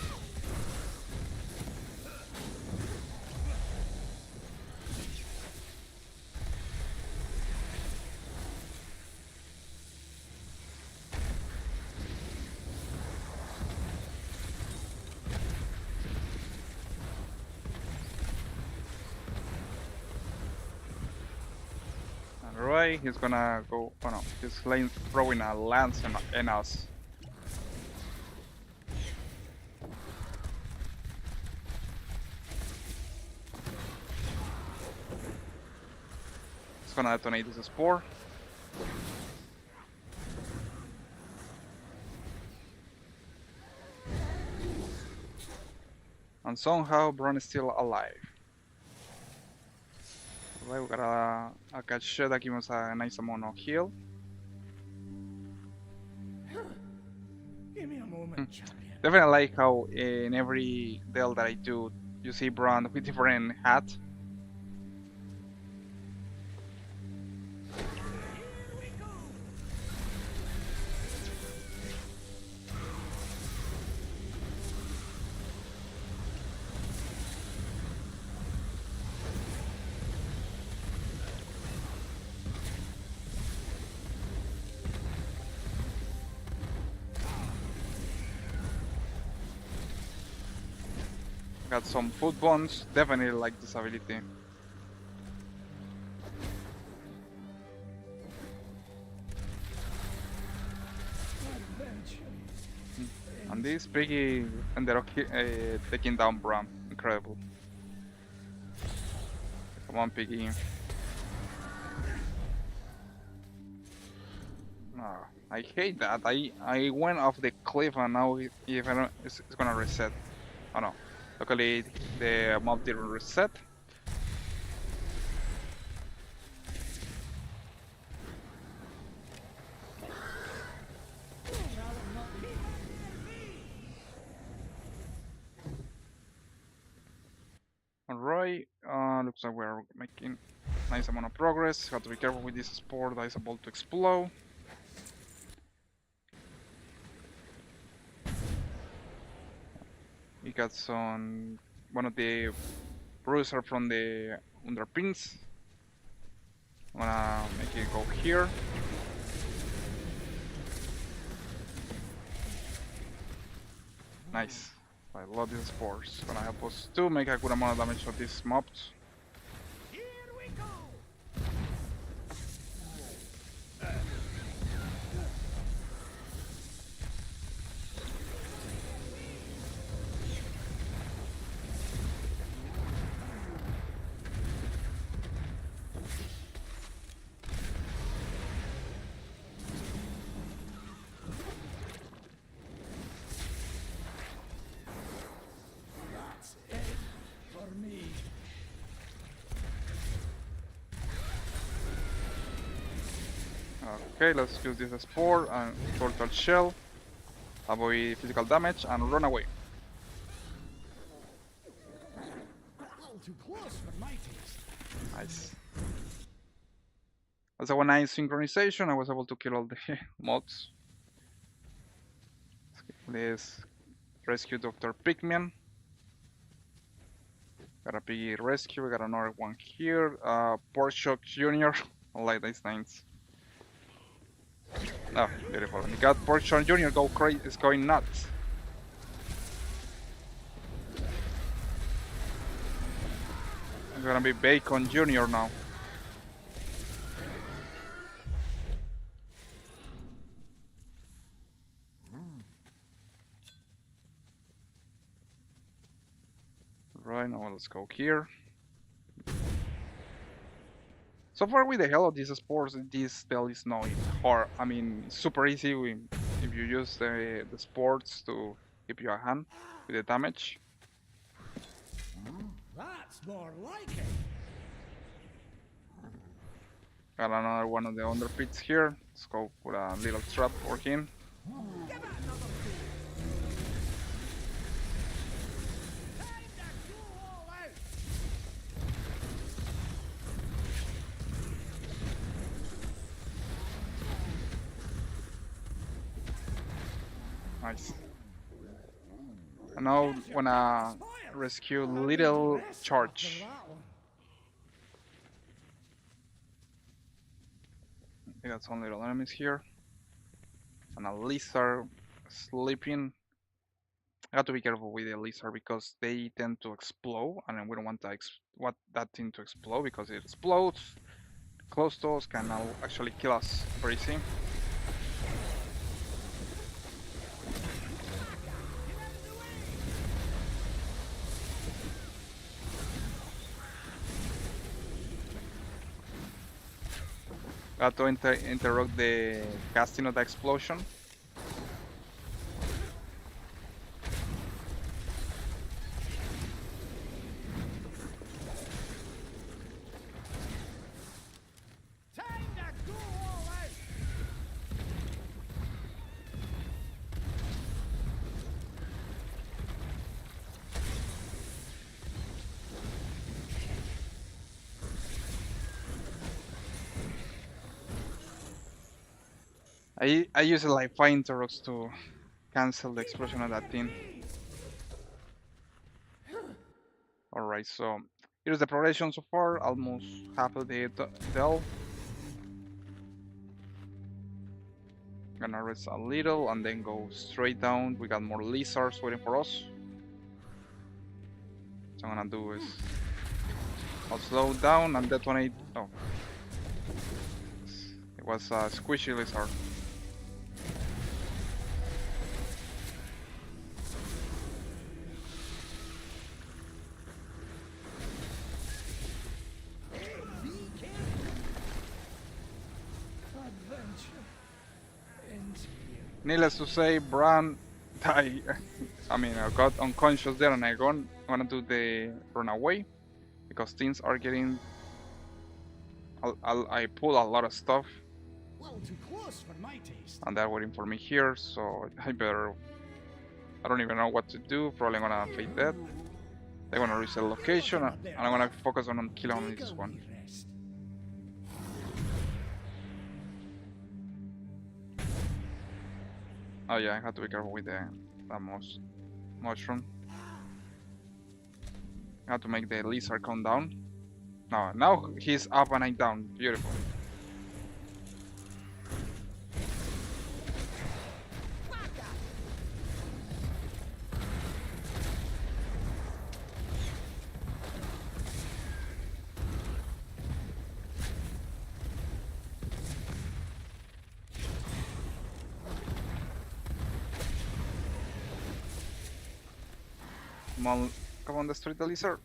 Alright, he's gonna go. Oh no, he's throwing a lance in us. He's gonna detonate this spore. And somehow Bron is still alive. Alright, we got a catch shot that gives us a nice amount of heal. Give me a moment, champion. Definitely like how in every deal that I do, you see Bron with different hat. Got some food bombs, definitely like this ability. And this Piggy ended up taking down Bram. Incredible. Come on, Piggy. Oh, I hate that. I went off the cliff and now it's gonna reset. Oh no. Luckily the mob didn't reset. Alright, looks like we're making nice amount of progress. Have to be careful with this spore that is about to explode. We got one of the bruiser from the underpins. I'm gonna make it go here. Nice. I love these spores. Gonna help us to make a good amount of damage of these mobs. Here we go. That's it for me. Okay, let's use this spore and turtle shell. avoid physical damage, and run away. All too close for my taste. Nice. Also, a nice synchronization. I was able to kill all the mods. Let's rescue Dr. Pigman. Got a piggy rescue. We got another one here. Porkshock Jr. I like these names. Oh, beautiful. And you got Porkshock Jr. go crazy. It's going nuts. It's gonna be Bacon Jr. now. Right, now let's go here. So far with the hell of these sports, this spell is not hard. I mean, super easy if you use the sports to keep your hand with the damage. That's more like it. Got another one of the under pits here. Let's go put a little trap for him. Give it another go. Time to go all out. Nice. And now wanna rescue little charge. We got some little enemies here. And a lizard sleeping. I got to be careful with the lizard because they tend to explode, and we don't want that thing to explode because it explodes. Close to us can actually kill us very easy. Got to interrupt the casting of the explosion. Time to go all out. I use it like 5 interrupts to cancel the explosion of that thing. Alright, so here's the progression so far, almost half of the dell. Gonna rest a little and then go straight down. We got more lizards waiting for us. So I'm gonna do is I'll slow down and detonate. Oh, it was a squishy lizard. Adventure ends here. Needless to say, Bran died. I mean, I got unconscious there, and I'm gonna do the runaway because things are getting. I pull a lot of stuff, Well, too close for my taste. and they're waiting for me here. So I better. I don't even know what to do. Probably gonna fade dead. They're gonna reset location, and I'm gonna focus on killing this one. Rest. Oh yeah, I have to be careful with the mushroom. I have to make the lizard come down. No, now he's up and I'm down. Beautiful. Come on, destroy the lizard.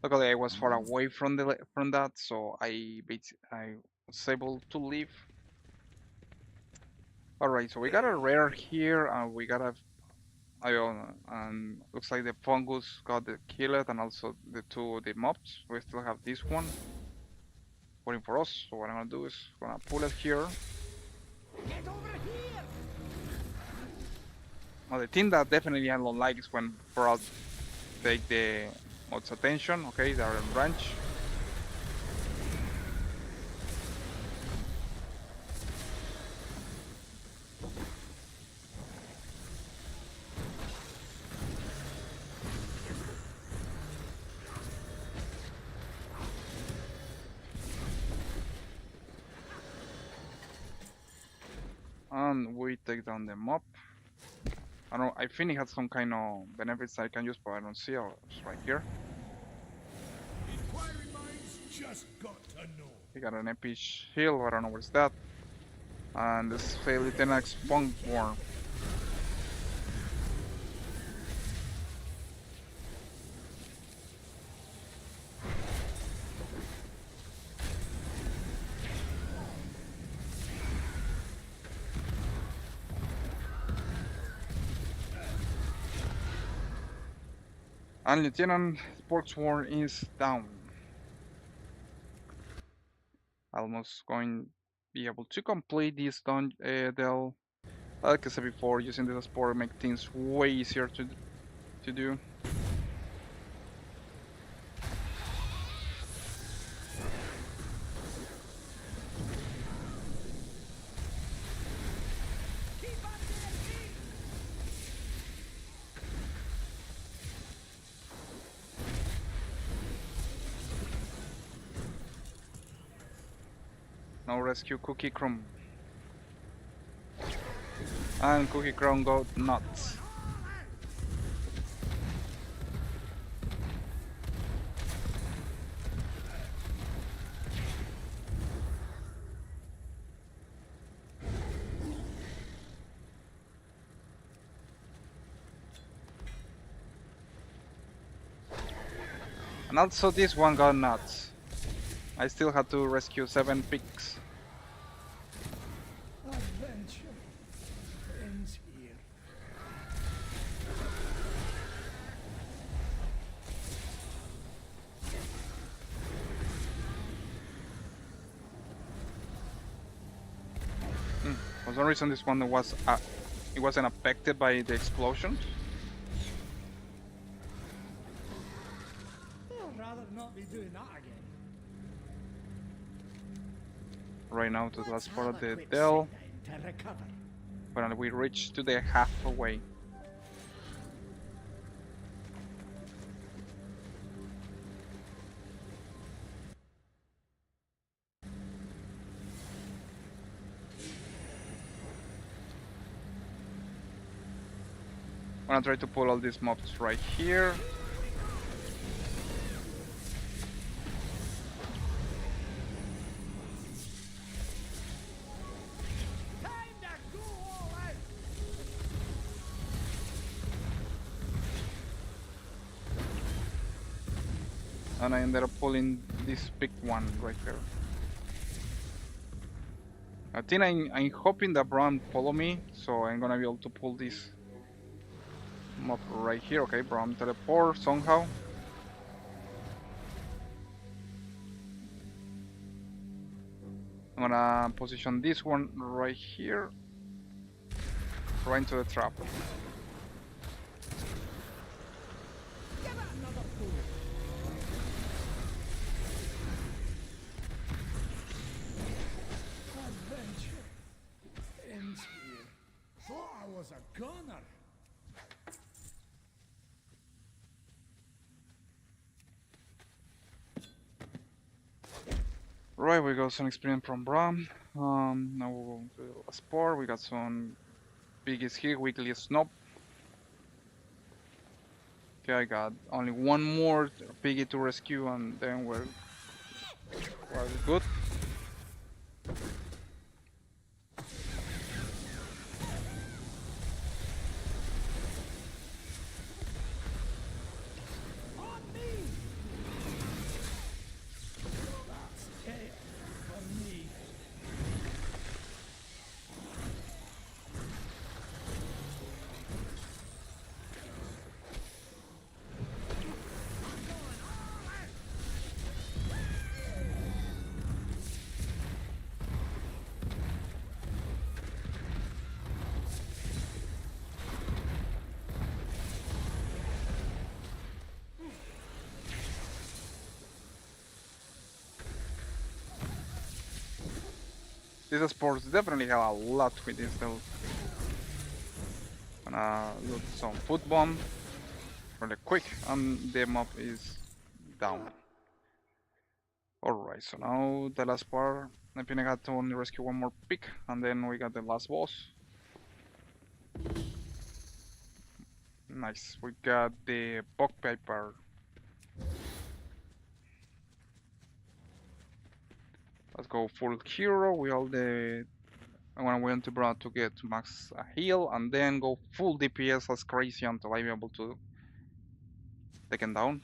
Luckily, I was far away from that, so I was able to leave. All right, so we got a rare here, and we got a and looks like the fungus got the killed, and also the mobs. We still have this one waiting for us. So what I'm gonna do is gonna pull it here. Get over here! Well, the thing that definitely I don't like is when Brawl take the most attention. Okay, they're in range. And we take down the mob. I don't. I think it has some kind of benefits I can use, but I don't see it. It's right here. Inquiring minds just got to know. We got an epic shield. I don't know what's that. And this is a Lieutenant Spunkborn. And Lieutenant Sportsworn is down. Almost going to be able to complete this Dell. Like I said before, using the sport make things way easier to do. Now rescue Cookie Crumb. And Cookie Crumb got nuts. And also this one got nuts. I still had to rescue 7 pigs. Adventure ends here. For some reason this one was it wasn't affected by the explosion. I'd rather not be doing that again. Right now to the last part of Have a the quick Dell. sit down to recover. When we reach to the halfway. I'm gonna try to pull all these mobs right here. Time to go all out. And I ended up pulling this big one right there. I think I'm hoping that Braun follow me, so I'm gonna be able to pull this mob right here. Okay, Braun teleport somehow. I'm gonna position this one right here, right into the trap. Give it another pull. Adventure ends here. Thought I was a gunner. Right, we got some experience from Braun. Now we'll go to the last part. We got some biggest here, weekly snob. Okay, I got only one more piggy to rescue, and then we're good. On me. That's it for me. These sports definitely have a lot with this though. Gonna loot some food bomb really quick, and the mob is down. Alright, so now the last part. I think I got to only rescue one more pig, and then we got the last boss. Nice, we got the bog piper. Let's go full hero. We all the I want to wait to Brown to get max heal, and then go full DPS as crazy until I be able to take him down.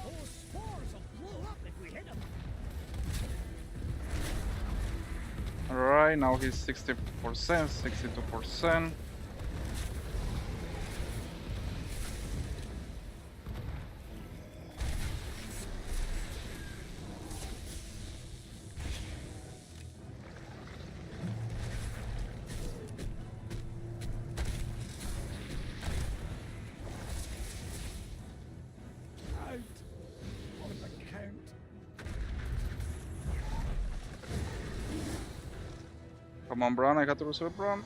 Those spores will blow up if we hit them. Alright, now he's 60%, 62%. Out on the count. Come on, Bran, I got to reserve Bran.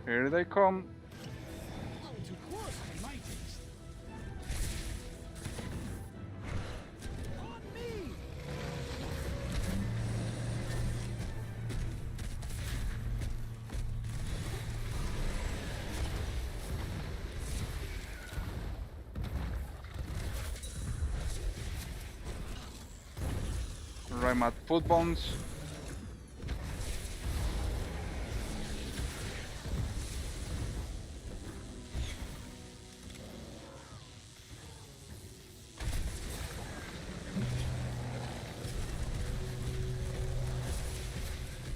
Here they come. A little too close for my taste. On me! Right, I'm at foot bombs.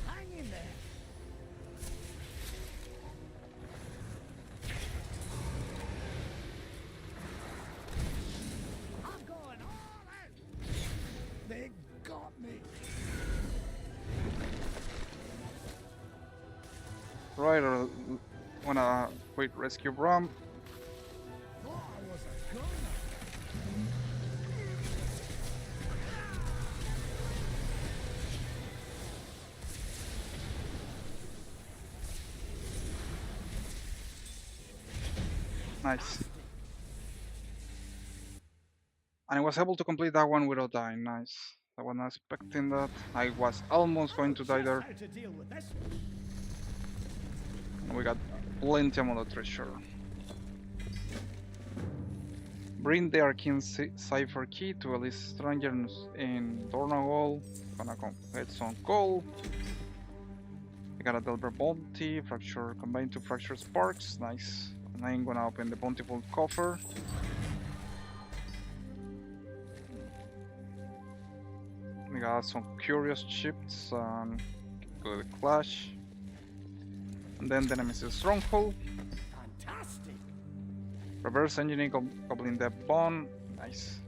Hang in there. I'm going all out. They got me. Right, or wanna quick rescue Bran. Thought I was a gunner. Nice. And I was able to complete that one without dying. Nice. I was not expecting that. I was almost going to die there. How to deal with this one? And we got plenty of treasure. Bring the arcane cipher key to Elise strangers in Dornagol. Gonna get some gold. I got a Delver bounty, fracture combined to fracture sparks. Nice. And I'm gonna open the bountiful coffer. We got some curious chips and good clash. And then the Nemesis Stronghold. Fantastic. Reverse engineering Goblin Death Bond. Nice.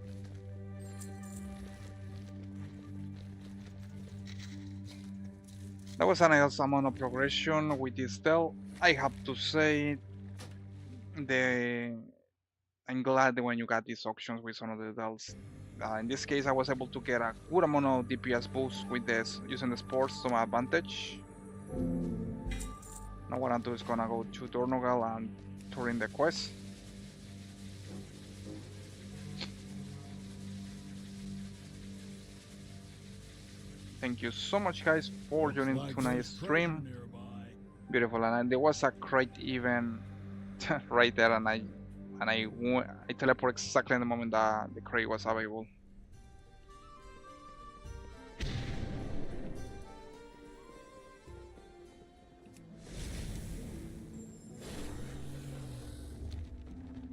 That was a nice amount of progression with this stealth. I have to say, I'm glad that when you got these options with some of the delts. In this case, I was able to get a good amount of DPS boost with this, using the sports to my advantage. Now what I'm doing is gonna go to Dornogal and turn in the quest. Thank you so much, guys, for joining tonight's stream. Beautiful, and there was a crate event right there, and I teleport exactly in the moment that the crate was available.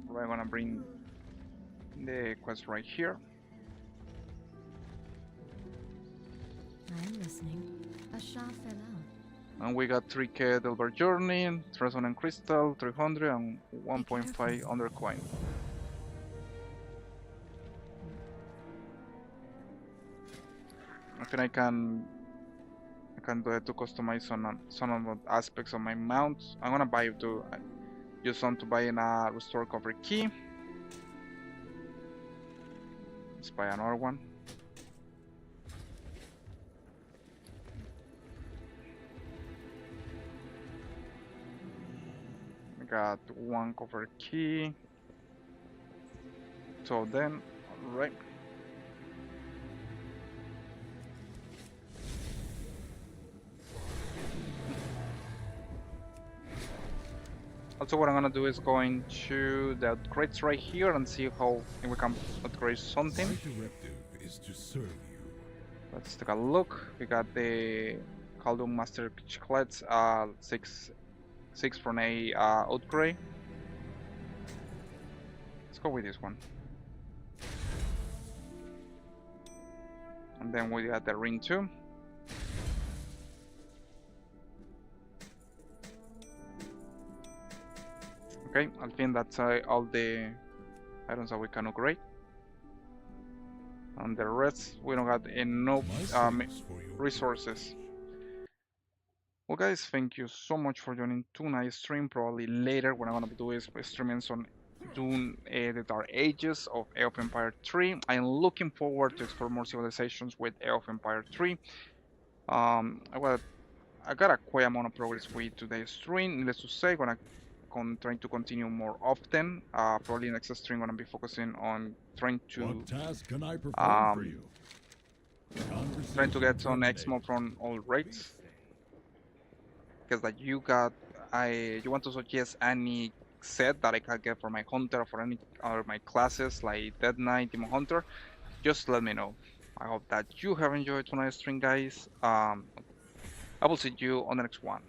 We're gonna bring the quest right here. I'm listening. A Shah fell out. And we got 3k Delver Journey, Resonant Crystal, 300, and Be 1.5 careful. under coin. I think I can do it to customize some of the aspects of my mount. I'm gonna buy to use some to buy in a restore cover key. Let's buy another one. I got one cover key. So then, alright. Also, what I'm gonna do is going to the upgrades right here and see how we can upgrade something. My directive is to serve you. Let's take a look. We got the Kaldun Master Chiclets, 6 from a upgrade. Let's go with this one. And then we got the ring too. Okay, I think that's all the items that we can upgrade. And the rest, we don't got enough My thanks for your resources. Well guys, thank you so much for joining tonight's stream. Probably later what I'm gonna do is streaming some Dune the Dark Ages of Age of Empire 3. I am looking forward to explore more civilizations with Age of Empire 3. I got a quite amount of progress with today's stream. Needless to say, gonna trying to continue more often. Probably next stream gonna be focusing on trying to What task can I perform for um, you? trying to Conversation get some exmo terminated. from all rates. Because like you got, you want to suggest any set that I can get for my hunter or for any other my classes like Dead Knight, Demon Hunter, just let me know. I hope that you have enjoyed tonight's stream, guys. I will see you on the next one.